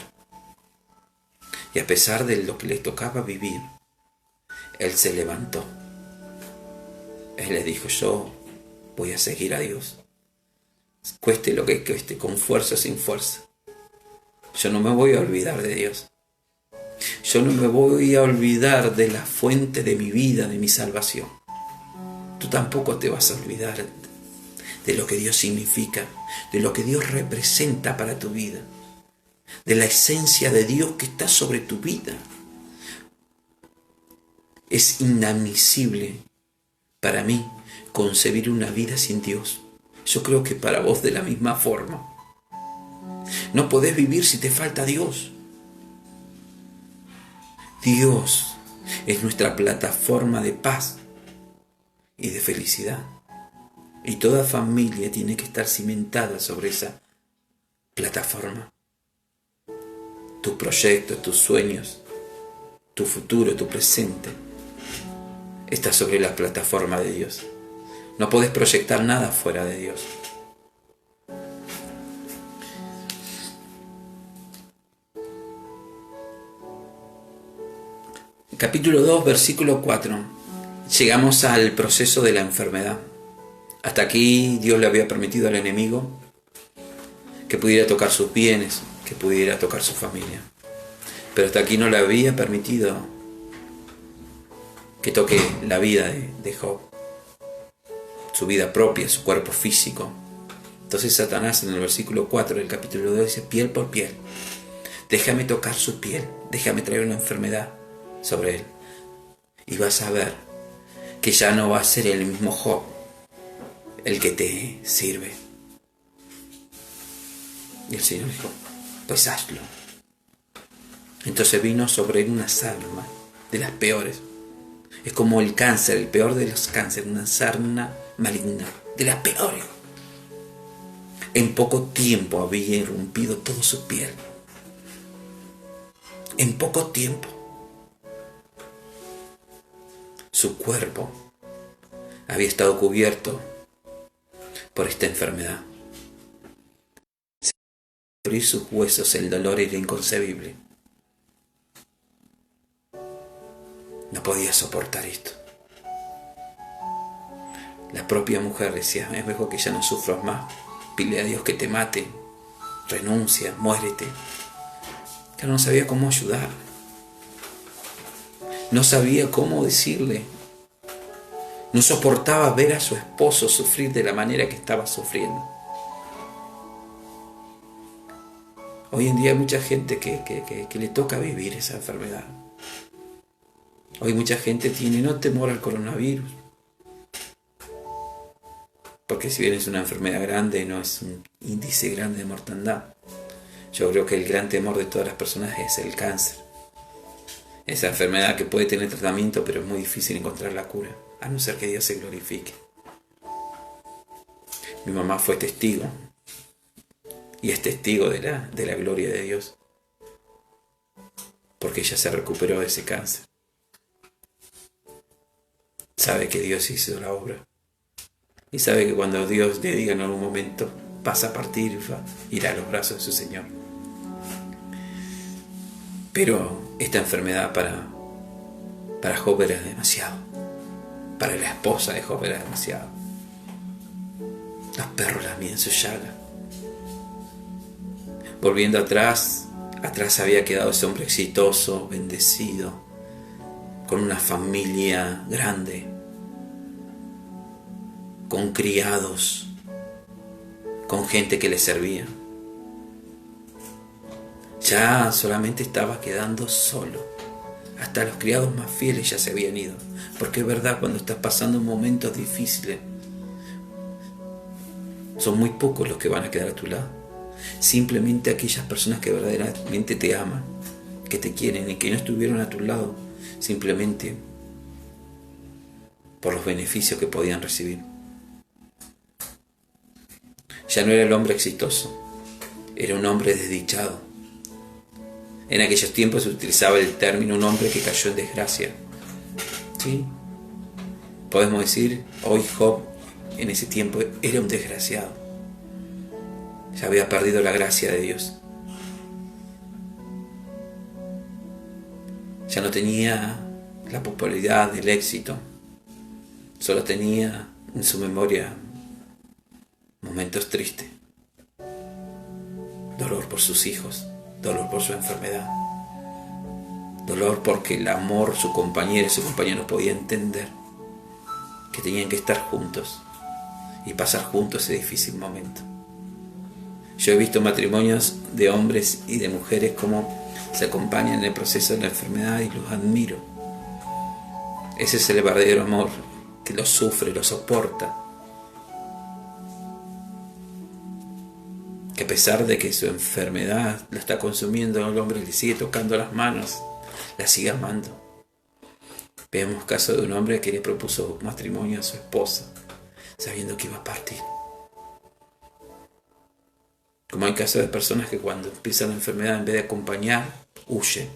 Y a pesar de lo que le tocaba vivir, él se levantó. Él le dijo, yo voy a seguir a Dios. Cueste lo que cueste, con fuerza o sin fuerza. Yo no me voy a olvidar de Dios. Yo no me voy a olvidar de la fuente de mi vida, de mi salvación. Tú tampoco te vas a olvidar de lo que Dios significa, de lo que Dios representa para tu vida, de la esencia de Dios que está sobre tu vida. Es inadmisible para mí concebir una vida sin Dios. Yo creo que para vos de la misma forma. No podés vivir si te falta Dios. Dios es nuestra plataforma de paz y de felicidad. Y toda familia tiene que estar cimentada sobre esa plataforma. Tus proyectos, tus sueños, tu futuro, tu presente, está sobre la plataforma de Dios. No podés proyectar nada fuera de Dios. Capítulo 2, versículo 4. Llegamos al proceso de la enfermedad. Hasta aquí Dios le había permitido al enemigo que pudiera tocar sus bienes, que pudiera tocar su familia. Pero hasta aquí no le había permitido que toque la vida de Job, su vida propia, su cuerpo físico. Entonces Satanás en el versículo 4 del capítulo 2 dice: piel por piel, déjame tocar su piel, déjame traer una enfermedad sobre él. Y vas a ver que ya no va a ser el mismo Job el que te sirve. Y el Señor dijo: pues hazlo. Entonces vino sobre él una sarna de las peores. Es como el cáncer, el peor de los cánceres, una sarna maligna, de las peores. En poco tiempo había irrumpido toda su piel. En poco tiempo. Su cuerpo había estado cubierto por esta enfermedad. Abrir sus huesos, el dolor era inconcebible. No podía soportar esto. La propia mujer decía: es mejor que ya no sufras más, pide a Dios que te mate, renuncia, muérete. Ella no sabía cómo ayudar. No sabía cómo decirle. No soportaba ver a su esposo sufrir de la manera que estaba sufriendo. Hoy en día hay mucha gente que le toca vivir esa enfermedad. Hoy mucha gente tiene no temor al coronavirus, porque si bien es una enfermedad grande, no es un índice grande de mortandad. Yo creo que el gran temor de todas las personas es el cáncer. Esa enfermedad que puede tener tratamiento, pero es muy difícil encontrar la cura, a no ser que Dios se glorifique. Mi mamá fue testigo, y es testigo de la gloria de Dios, porque ella se recuperó de ese cáncer. Sabe que Dios hizo la obra, y sabe que cuando Dios le diga en algún momento vas a partir, irá a los brazos de su Señor. Pero esta enfermedad para Job era demasiado. Para la esposa de Job era demasiado. Los perros lamían su llaga. Volviendo atrás había quedado ese hombre exitoso, bendecido, con una familia grande, con criados, con gente que le servía. Ya solamente estaba quedando solo. Hasta los criados más fieles ya se habían ido. Porque es verdad, cuando estás pasando momentos difíciles, son muy pocos los que van a quedar a tu lado. Simplemente aquellas personas que verdaderamente te aman, que te quieren y que no estuvieron a tu lado simplemente por los beneficios que podían recibir. Ya no era el hombre exitoso, era un hombre desdichado. En aquellos tiempos se utilizaba el término un hombre que cayó en desgracia. ¿Sí? Podemos decir, hoy Job en ese tiempo era un desgraciado. Ya había perdido la gracia de Dios. Ya no tenía la popularidad del éxito. Solo tenía en su memoria momentos tristes. Dolor por sus hijos. Dolor por su enfermedad. Dolor porque el amor, su compañera y su compañero no podían entender que tenían que estar juntos y pasar juntos ese difícil momento. Yo he visto matrimonios de hombres y de mujeres como se acompañan en el proceso de la enfermedad y los admiro. Ese es el verdadero amor, que lo sufre, lo soporta. Que a pesar de que su enfermedad la está consumiendo, el hombre le sigue tocando las manos, la sigue amando. Vemos caso de un hombre que le propuso matrimonio a su esposa. sabiendo que iba a partir. Como hay casos de personas que cuando empiezan la enfermedad, en vez de acompañar, huyen,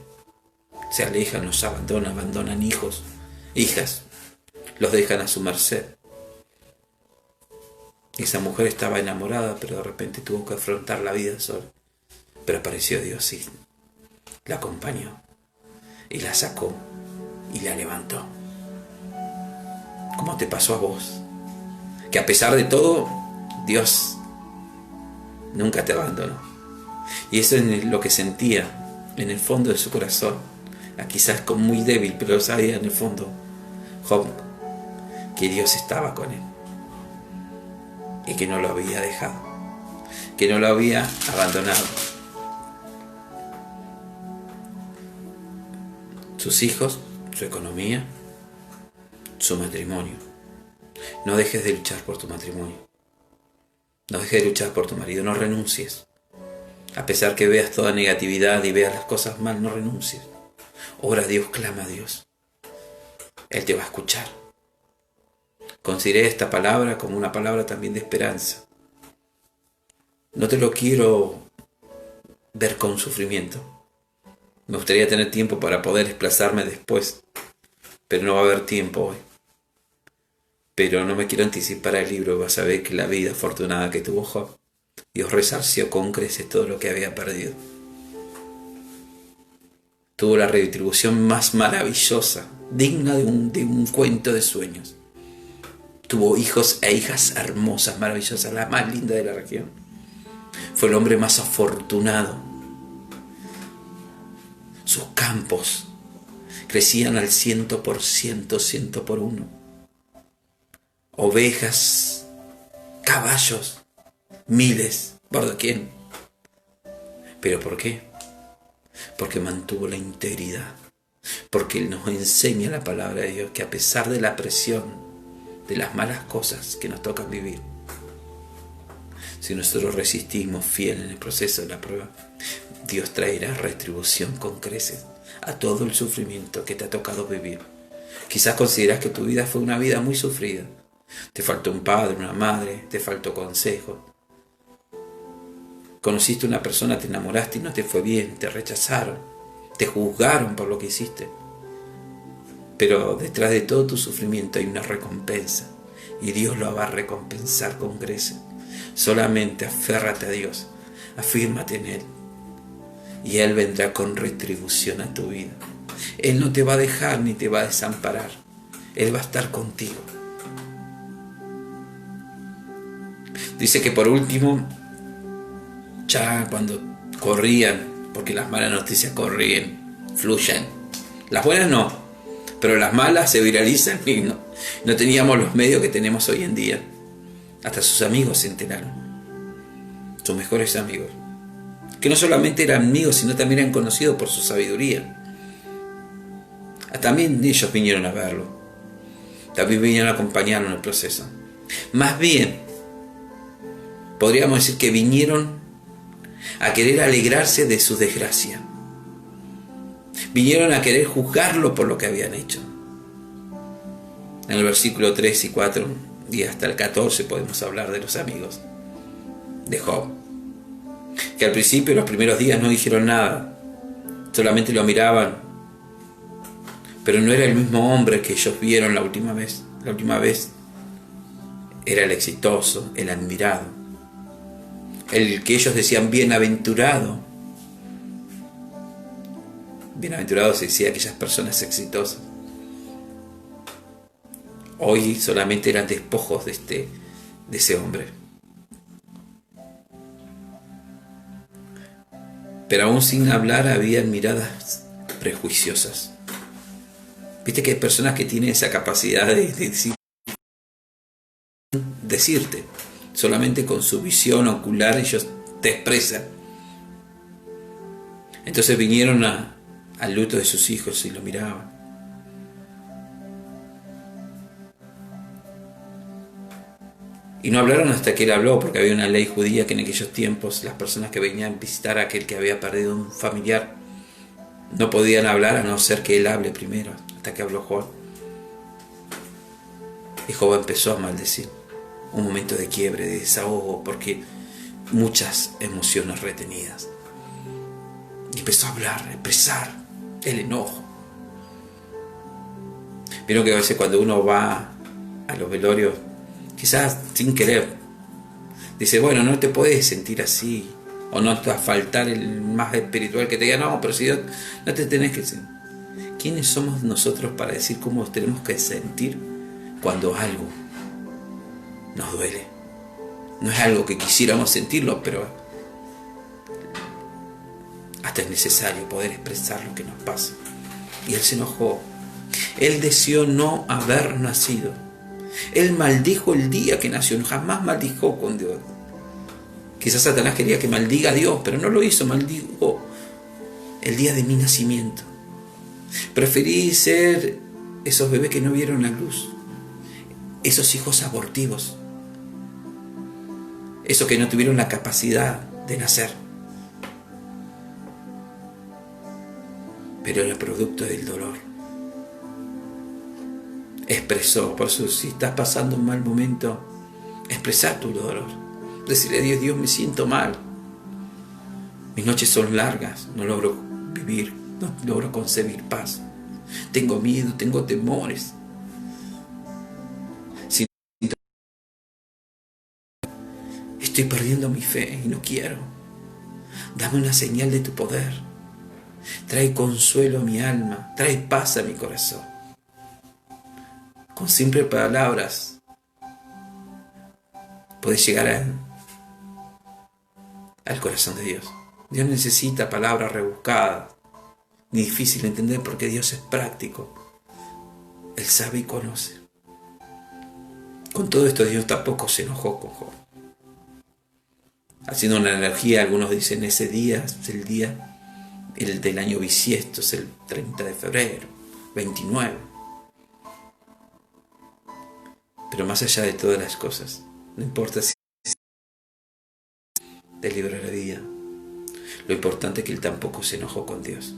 se alejan, los abandonan hijos, hijas, los dejan a su merced. Esa mujer estaba enamorada, pero de repente tuvo que afrontar la vida sola. Pero apareció Dios y la acompañó, y la sacó, y la levantó. ¿Cómo te pasó a vos? Que a pesar de todo, Dios nunca te abandonó. Y eso es lo que sentía en el fondo de su corazón. Quizás muy débil, pero sabía en el fondo Job que Dios estaba con él y que no lo había dejado, que no lo había abandonado. Sus hijos, su economía, su matrimonio. No dejes de luchar por tu matrimonio. No dejes de luchar por tu marido. No renuncies. A pesar que veas toda negatividad y veas las cosas mal, no renuncies. Ora a Dios, clama a Dios. Él te va a escuchar. Considere esta palabra como una palabra también de esperanza. No te lo quiero ver con sufrimiento. Me gustaría tener tiempo para poder desplazarme después, pero no va a haber tiempo hoy. Pero no me quiero anticipar al libro. Vas a ver que la vida afortunada que tuvo Job, Dios resarció con creces todo lo que había perdido. Tuvo la retribución más maravillosa, digna de un cuento de sueños. Tuvo hijos e hijas hermosas, maravillosas, la más linda de la región. Fue el hombre más afortunado. Sus campos crecían al 100%, 100 por 1. Ovejas, caballos, miles, ¿por doquier? ¿Pero por qué? Porque mantuvo la integridad. Porque nos enseña la palabra de Dios que a pesar de la presión, de las malas cosas que nos tocan vivir, si nosotros resistimos fiel en el proceso de la prueba, Dios traerá retribución con creces a todo el sufrimiento que te ha tocado vivir. Quizás consideras que tu vida fue una vida muy sufrida. Te faltó un padre, una madre, te faltó consejo. Conociste a una persona, te enamoraste y no te fue bien, te rechazaron, te juzgaron por lo que hiciste. Pero detrás de todo tu sufrimiento hay una recompensa y Dios lo va a recompensar con creces. Solamente aférrate a Dios, afírmate en Él y Él vendrá con retribución a tu vida. Él no te va a dejar ni te va a desamparar. Él va a estar contigo. Dice que por último, ya cuando corrían, porque las malas noticias corrían, fluyen. Las buenas no, pero las malas se viralizan y no teníamos los medios que tenemos hoy en día. Hasta sus amigos se enteraron, sus mejores amigos, que no solamente eran amigos, sino también eran conocidos por su sabiduría. También ellos vinieron a verlo, también vinieron a acompañarlo en el proceso. Más bien, podríamos decir que vinieron a querer alegrarse de su desgracia. Vinieron a querer juzgarlo por lo que habían hecho. En el versículo 3 y 4 y hasta el 14 podemos hablar de los amigos de Job, que al principio, los primeros días, no dijeron nada, solamente lo miraban, pero no era el mismo hombre que ellos vieron la última vez. La última vez era el exitoso, el admirado, el que ellos decían bienaventurado. Bienaventurado se decía aquellas personas exitosas. Hoy solamente eran despojos de ese hombre. Pero aún sin hablar habían miradas prejuiciosas. Viste que hay personas que tienen esa capacidad de decirte, solamente con su visión ocular ellos te expresan. Entonces vinieron al luto de sus hijos y lo miraban. Y no hablaron hasta que él habló, porque había una ley judía que en aquellos tiempos las personas que venían a visitar a aquel que había perdido un familiar no podían hablar a no ser que él hable primero, hasta que habló Job. Y Job empezó a maldecir. un momento de quiebre, de desahogo, porque muchas emociones retenidas. Y empezó a hablar, a expresar el enojo. Vieron que a veces cuando uno va a los velorios, quizás sin querer, dice, bueno, no te puedes sentir así, o no te va a faltar el más espiritual que te diga, no, pero si no te tenés que sentir. ¿Quiénes somos nosotros para decir cómo tenemos que sentir cuando algo nos duele? No es algo que quisiéramos sentirlo, pero hasta es necesario poder expresar lo que nos pasa. Y él se enojó. Él deseó no haber nacido. Él maldijo el día que nació, jamás maldijo con Dios. Quizás Satanás quería que maldiga a Dios, pero no lo hizo, maldijo el día de mi nacimiento. Preferí ser esos bebés que no vieron la luz, esos hijos abortivos, esos que no tuvieron la capacidad de nacer, pero era producto del dolor. Expresó, por eso si estás pasando un mal momento, expresá tu dolor. Decirle a Dios, Dios, me siento mal. Mis noches son largas, no logro vivir, no logro concebir paz. Tengo miedo, tengo temores. Estoy perdiendo mi fe y no quiero. Dame una señal de tu poder. Trae consuelo a mi alma, trae paz a mi corazón. Con simples palabras puedes llegar al corazón de Dios. Dios necesita palabras rebuscadas, ni difícil de entender, porque Dios es práctico. Él sabe y conoce. Con todo esto, Dios tampoco se enojó con Job. Haciendo una analogía, algunos dicen ese día es el día del año bisiesto, es el 30 de febrero, 29. Pero más allá de todas las cosas, no importa si del libro de la vida, lo importante es que él tampoco se enojó con Dios.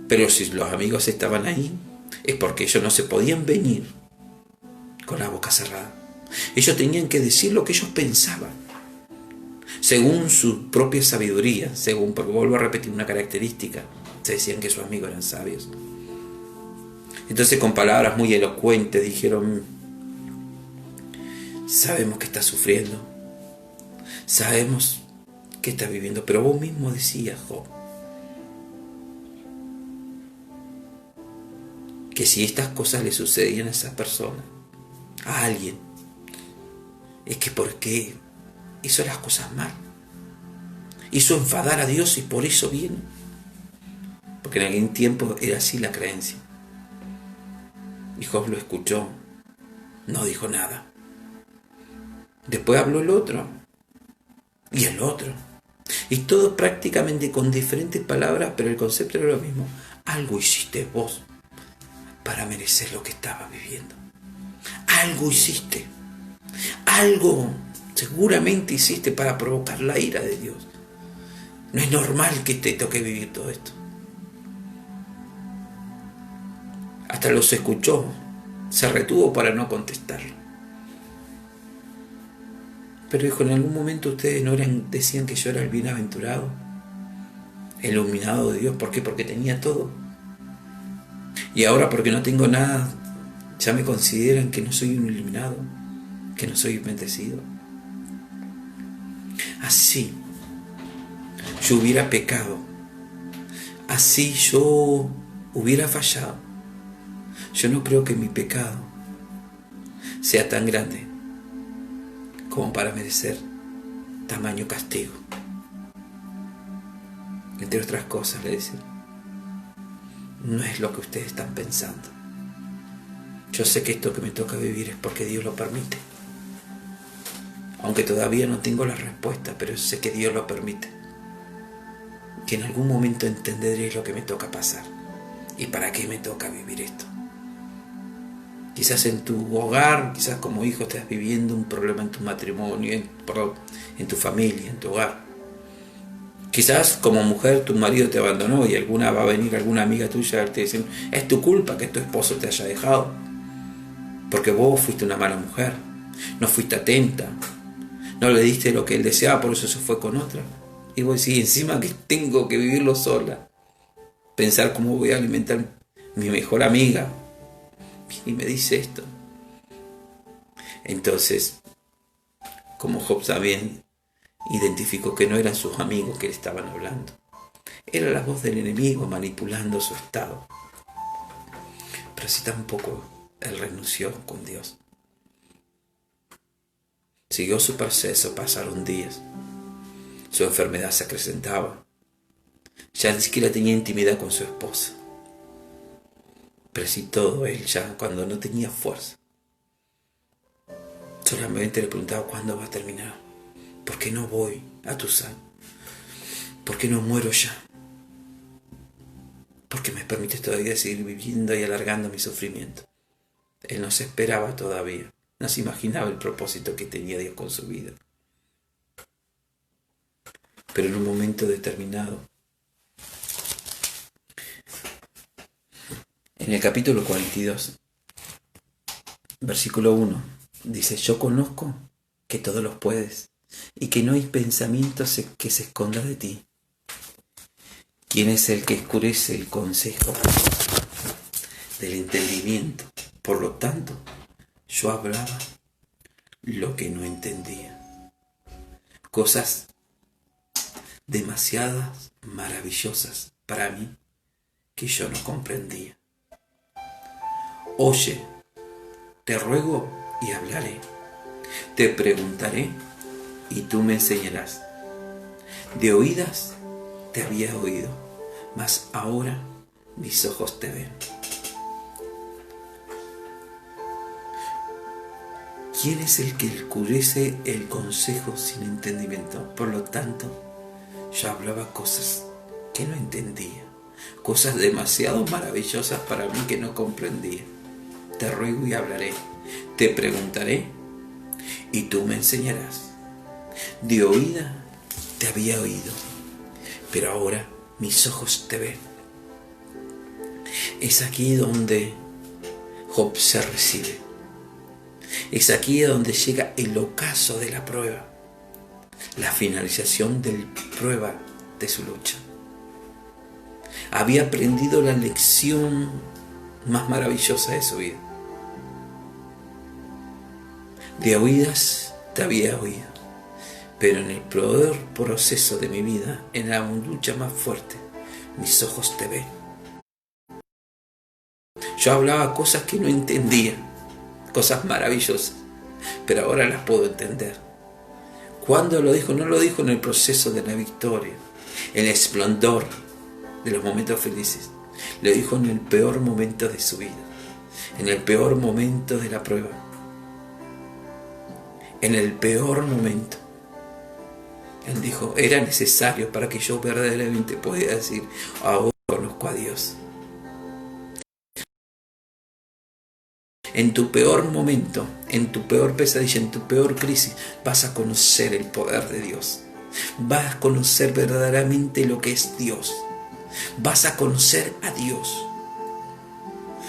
Pero si los amigos estaban ahí, es porque ellos no se podían venir con la boca cerrada. Ellos tenían que decir lo que ellos pensaban, según su propia sabiduría, porque vuelvo a repetir una característica, se decían que sus amigos eran sabios. Entonces, con palabras muy elocuentes dijeron, sabemos que estás sufriendo, sabemos que estás viviendo, pero vos mismo decías, Job, que si estas cosas le sucedían a esa persona, a alguien, es que porque hizo las cosas mal, hizo enfadar a Dios y por eso viene. Porque en aquel tiempo era así la creencia. Y Job lo escuchó, no dijo nada. Después habló el otro y el otro, y todos prácticamente con diferentes palabras, pero el concepto era lo mismo. Algo hiciste vos para merecer lo que estabas viviendo. Algo hiciste. Algo seguramente hiciste para provocar la ira de Dios. No es normal que te toque vivir todo esto. Hasta los escuchó, se retuvo para no contestarlo. Pero dijo, en algún momento ustedes no decían que yo era el bienaventurado, el iluminado de Dios. ¿Por qué? Porque tenía todo. Y ahora, porque no tengo nada, ya me consideran que no soy un iluminado, que no soy bendecido. Así yo hubiera pecado, así yo hubiera fallado, yo no creo que mi pecado sea tan grande como para merecer tamaño castigo. Entre otras cosas, le dicen, no es lo que ustedes están pensando. Yo sé que esto que me toca vivir es porque Dios lo permite. Aunque todavía no tengo la respuesta, pero sé que Dios lo permite. Que en algún momento entenderé lo que me toca pasar y para qué me toca vivir esto. Quizás en tu hogar, quizás como hijo estás viviendo un problema en tu matrimonio, en tu familia, en tu hogar. Quizás como mujer tu marido te abandonó y va a venir alguna amiga tuya a te decir, es tu culpa que tu esposo te haya dejado. porque vos fuiste una mala mujer, no fuiste atenta, no le diste lo que él deseaba, por eso se fue con otra. Y vos decís, encima que tengo que vivirlo sola, pensar cómo voy a alimentar a mi mejor amiga, y me dice esto. Entonces, como Job también identificó que no eran sus amigos que le estaban hablando, era la voz del enemigo manipulando su estado. Pero así tampoco él renunció con Dios. Siguió su proceso, pasaron días. Su enfermedad se acrecentaba. Ya ni siquiera tenía intimidad con su esposa. Pero así todo, él ya cuando no tenía fuerza, solamente le preguntaba cuándo va a terminar. ¿Por qué no voy a tu sal? ¿Por qué no muero ya? ¿Por qué me permites todavía seguir viviendo y alargando mi sufrimiento? Él no se esperaba todavía. No se imaginaba el propósito que tenía Dios con su vida. Pero en un momento determinado, en el capítulo 42, versículo 1, dice: yo conozco que todo lo puedes y que no hay pensamiento que se esconda de ti. ¿Quién es el que oscurece el consejo del entendimiento? Por lo tanto, yo hablaba lo que no entendía. Cosas demasiadas maravillosas para mí que yo no comprendía. Oye, te ruego y hablaré. Te preguntaré y tú me enseñarás. De oídas te había oído, mas ahora mis ojos te ven. ¿Quién es el que oscurece el consejo sin entendimiento? Por lo tanto, yo hablaba cosas que no entendía, cosas demasiado maravillosas para mí que no comprendía. Te ruego y hablaré, te preguntaré y tú me enseñarás. De oída te había oído, pero ahora mis ojos te ven. Es aquí donde Job se recibe. Es aquí donde llega el ocaso de la prueba, la finalización de la prueba de su lucha. Había aprendido la lección más maravillosa de su vida. De oídas te había oído, pero en el peor proceso de mi vida, en la lucha más fuerte, mis ojos te ven. Yo hablaba cosas que no entendía, cosas maravillosas, pero ahora las puedo entender. ¿Cuándo lo dijo? No lo dijo en el proceso de la victoria, en el esplendor de los momentos felices. Lo dijo en el peor momento de su vida, en el peor momento de la prueba, en el peor momento. Él dijo, era necesario para que yo verdaderamente pudiera decir, ahora conozco a Dios. En tu peor momento, en tu peor pesadilla, en tu peor crisis, vas a conocer el poder de Dios. Vas a conocer verdaderamente lo que es Dios. Vas a conocer a Dios.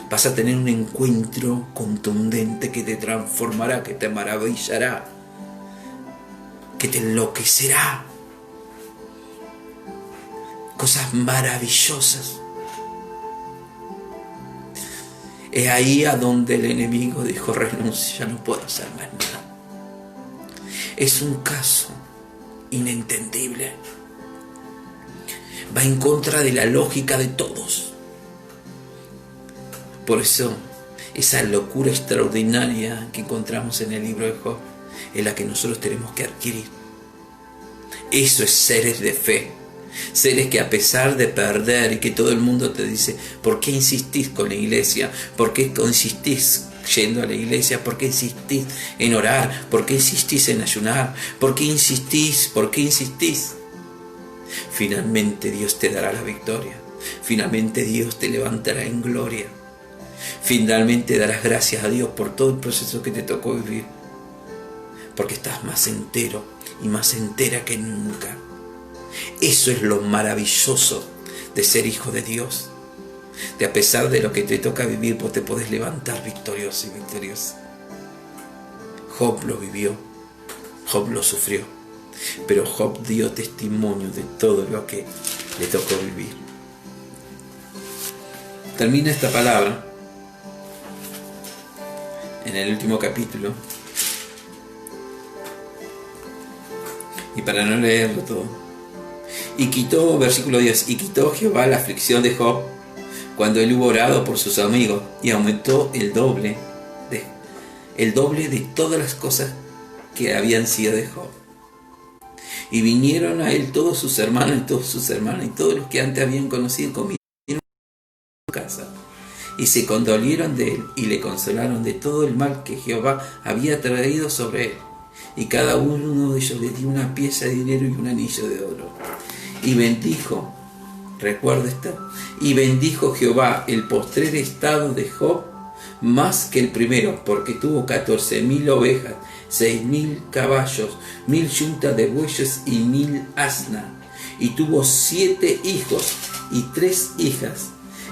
Vas a tener un encuentro contundente que te transformará, que te maravillará, que te enloquecerá. Cosas maravillosas. Es ahí a donde el enemigo dijo, renuncia, no puedo hacer más nada. Es un caso inentendible. Va en contra de la lógica de todos. Por eso, esa locura extraordinaria que encontramos en el libro de Job es la que nosotros tenemos que adquirir. Eso es seres de fe. Seres que a pesar de perder y que todo el mundo te dice, ¿por qué insistís con la iglesia? ¿Por qué insistís yendo a la iglesia? ¿Por qué insistís en orar? ¿Por qué insistís en ayunar? ¿Por qué insistís? ¿Por qué insistís? Finalmente Dios te dará la victoria. Finalmente Dios te levantará en gloria. Finalmente darás gracias a Dios por todo el proceso que te tocó vivir. Porque estás más entero y más entera que nunca. Eso es lo maravilloso de ser hijo de Dios. De a pesar de lo que te toca vivir, vos te podés levantar victorioso y victoriosa. Job lo vivió, Job lo sufrió, pero Job dio testimonio de todo lo que le tocó vivir. Termina esta palabra en el último capítulo, y para no leerlo todo, y quitó, versículo 10, y quitó Jehová la aflicción de Job cuando él hubo orado por sus amigos, y aumentó el doble de todas las cosas que habían sido de Job. Y vinieron a él todos sus hermanos y todas sus hermanas y todos los que antes habían conocido, comieron en su casa, y se condolieron de él y le consolaron de todo el mal que Jehová había traído sobre él. Y cada uno de ellos le dio una pieza de dinero y un anillo de oro. Y bendijo, recuerda esto, y bendijo Jehová el postrer estado de Job más que el primero, porque tuvo 14,000 ovejas, 6,000 caballos, 1,000 yuntas de bueyes y 1,000 asnas. Y tuvo 7 hijos y 3 hijas.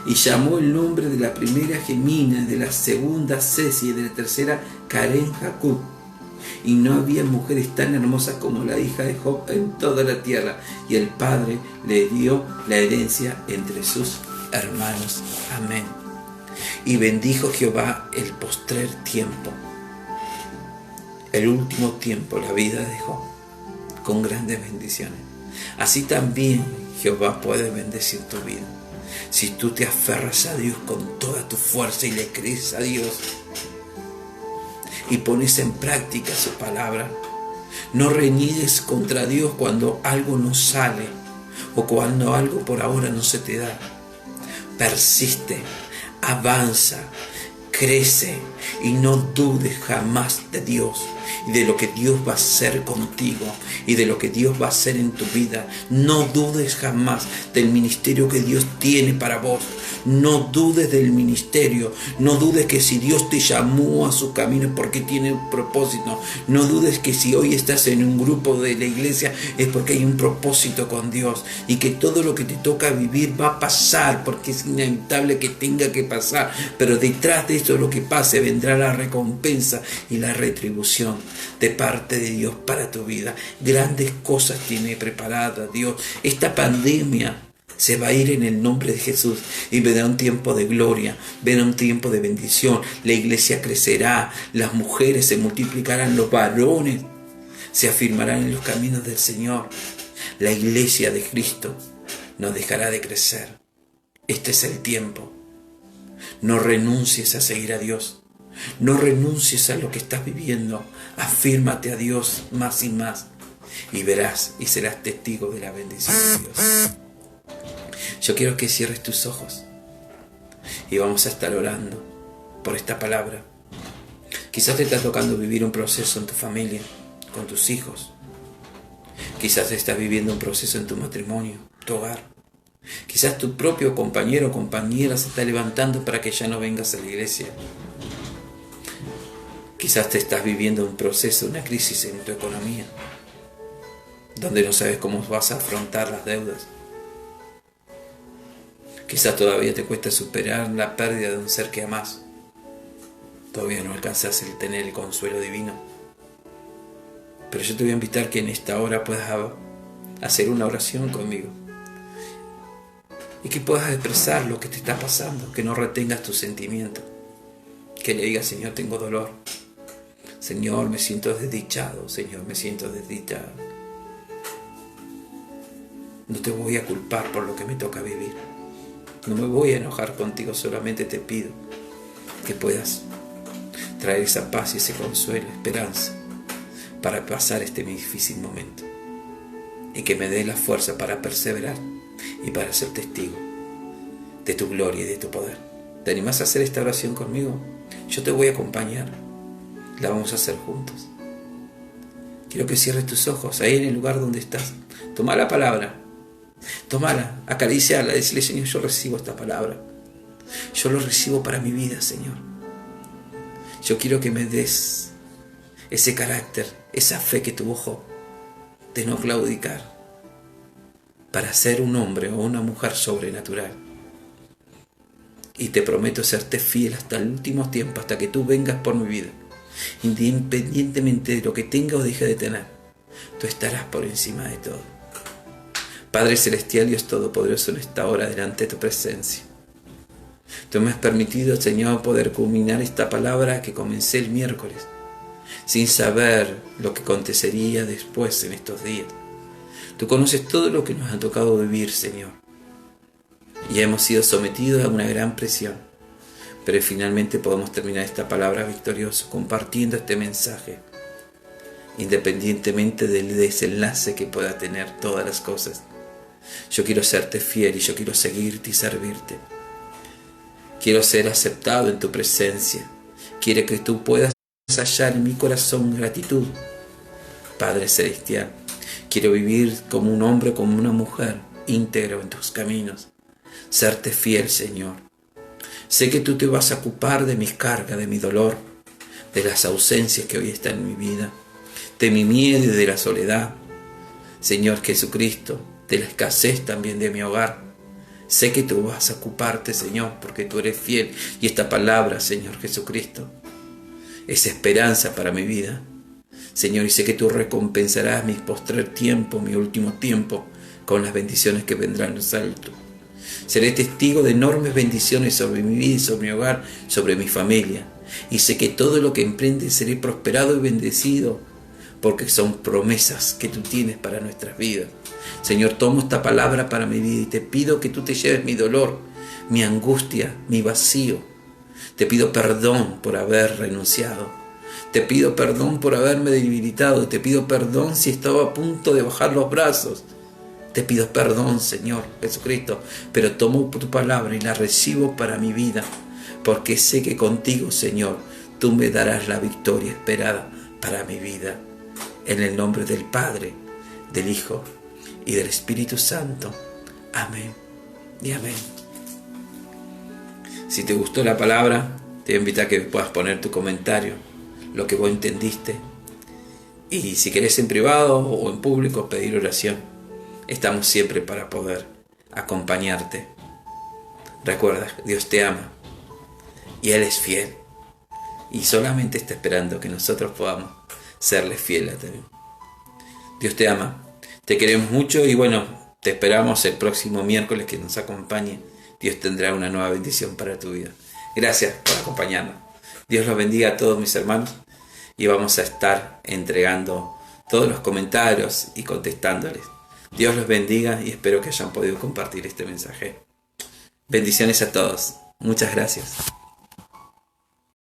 Y llamó el nombre de la primera Gemina, de la segunda Cesi y de la tercera Karen Jacob. Y no había mujeres tan hermosas como la hija de Job en toda la tierra. Y el Padre le dio la herencia entre sus hermanos. Amén. Y bendijo Jehová el postrer tiempo, el último tiempo, la vida de Job, con grandes bendiciones. Así también Jehová puede bendecir tu vida. Si tú te aferras a Dios con toda tu fuerza y le crees a Dios y pones en práctica su palabra, no reniegues contra Dios cuando algo no sale o cuando algo por ahora no se te da. Persiste, avanza, crece y no dudes jamás de Dios y de lo que Dios va a hacer contigo y de lo que Dios va a hacer en tu vida. No dudes jamás del ministerio que Dios tiene para vos. No dudes del ministerio. No dudes que si Dios te llamó a su camino es porque tiene un propósito. No dudes que si hoy estás en un grupo de la iglesia es porque hay un propósito con Dios y que todo lo que te toca vivir va a pasar porque es inevitable que tenga que pasar. Pero detrás de eso lo que pase vendrá la recompensa y la retribución de parte de Dios para tu vida. Grandes cosas tiene preparada Dios. Esta pandemia se va a ir en el nombre de Jesús y vendrá un tiempo de gloria, vendrá un tiempo de bendición. La iglesia crecerá, las mujeres se multiplicarán, los varones se afirmarán en los caminos del Señor. La iglesia de Cristo no dejará de crecer. Este es el tiempo. No renuncies a seguir a Dios. No renuncies a lo que estás viviendo. Afírmate a Dios más y más y verás y serás testigo de la bendición de Dios. Yo quiero que cierres tus ojos y vamos a estar orando por esta palabra. Quizás te está tocando vivir un proceso en tu familia, con tus hijos. Quizás estás viviendo un proceso en tu matrimonio, tu hogar. Quizás tu propio compañero o compañera se está levantando para que ya no vengas a la iglesia. Quizás te estás viviendo un proceso, una crisis en tu economía, donde no sabes cómo vas a afrontar las deudas. Quizás todavía te cuesta superar la pérdida de un ser que amás. Todavía no alcanzas a tener el consuelo divino. Pero yo te voy a invitar que en esta hora puedas hacer una oración conmigo. Y que puedas expresar lo que te está pasando. Que no retengas tus sentimientos. Que le digas: Señor, tengo dolor. Señor, me siento desdichado. Señor, me siento desdichado. No te voy a culpar por lo que me toca vivir. No me voy a enojar contigo, solamente te pido que puedas traer esa paz y ese consuelo, esperanza, para pasar este difícil momento. Y que me dé la fuerza para perseverar y para ser testigo de tu gloria y de tu poder. ¿Te animás a hacer esta oración conmigo? Yo te voy a acompañar. La vamos a hacer juntos. Quiero que cierres tus ojos ahí en el lugar donde estás. Toma la palabra. Tómala, acariciarla, decirle: Señor, yo recibo esta palabra. Yo lo recibo para mi vida, Señor. Yo quiero que me des ese carácter, esa fe que tuvo Job, de no claudicar, para ser un hombre o una mujer sobrenatural. Y te prometo serte fiel hasta el último tiempo, hasta que tú vengas por mi vida. Independientemente de lo que tenga o deje de tener, tú estarás por encima de todo. Padre Celestial, Dios Todopoderoso, en esta hora delante de tu presencia, tú me has permitido, Señor, poder culminar esta palabra que comencé el miércoles, sin saber lo que acontecería después en estos días. Tú conoces todo lo que nos ha tocado vivir, Señor, y hemos sido sometidos a una gran presión, pero finalmente podemos terminar esta palabra victorioso, compartiendo este mensaje, independientemente del desenlace que pueda tener todas las cosas. Yo quiero serte fiel y yo quiero seguirte y servirte. Quiero ser aceptado en tu presencia. Quiero que tú puedas hallar en mi corazón gratitud. Padre Celestial, quiero vivir como un hombre, como una mujer, íntegro en tus caminos. Serte fiel, Señor. Sé que tú te vas a ocupar de mis cargas, de mi dolor, de las ausencias que hoy están en mi vida, de mi miedo y de la soledad. Señor Jesucristo, de la escasez también de mi hogar. Sé que tú vas a ocuparte, Señor, porque tú eres fiel. Y esta palabra, Señor Jesucristo, es esperanza para mi vida. Señor, y sé que tú recompensarás mi postrer tiempo, mi último tiempo, con las bendiciones que vendrán los altos. Seré testigo de enormes bendiciones sobre mi vida, sobre mi hogar, sobre mi familia. Y sé que todo lo que emprende seré prosperado y bendecido, porque son promesas que tú tienes para nuestras vidas. Señor, tomo esta palabra para mi vida y te pido que tú te lleves mi dolor, mi angustia, mi vacío. Te pido perdón por haber renunciado. Te pido perdón por haberme debilitado. Te pido perdón si estaba a punto de bajar los brazos. Te pido perdón, Señor Jesucristo, pero tomo tu palabra y la recibo para mi vida, porque sé que contigo, Señor, tú me darás la victoria esperada para mi vida. En el nombre del Padre, del Hijo y del Espíritu Santo. Amén y amén. Si te gustó la palabra, te invito a que puedas poner tu comentario, lo que vos entendiste. Y si querés en privado o en público pedir oración, estamos siempre para poder acompañarte. Recuerda, Dios te ama y Él es fiel. Y solamente está esperando que nosotros podamos serle fieles también. Dios te ama, te queremos mucho y bueno, te esperamos el próximo miércoles que nos acompañe. Dios tendrá una nueva bendición para tu vida. Gracias por acompañarnos. Dios los bendiga a todos mis hermanos y vamos a estar entregando todos los comentarios y contestándoles. Dios los bendiga y espero que hayan podido compartir este mensaje. Bendiciones a todos. Muchas gracias.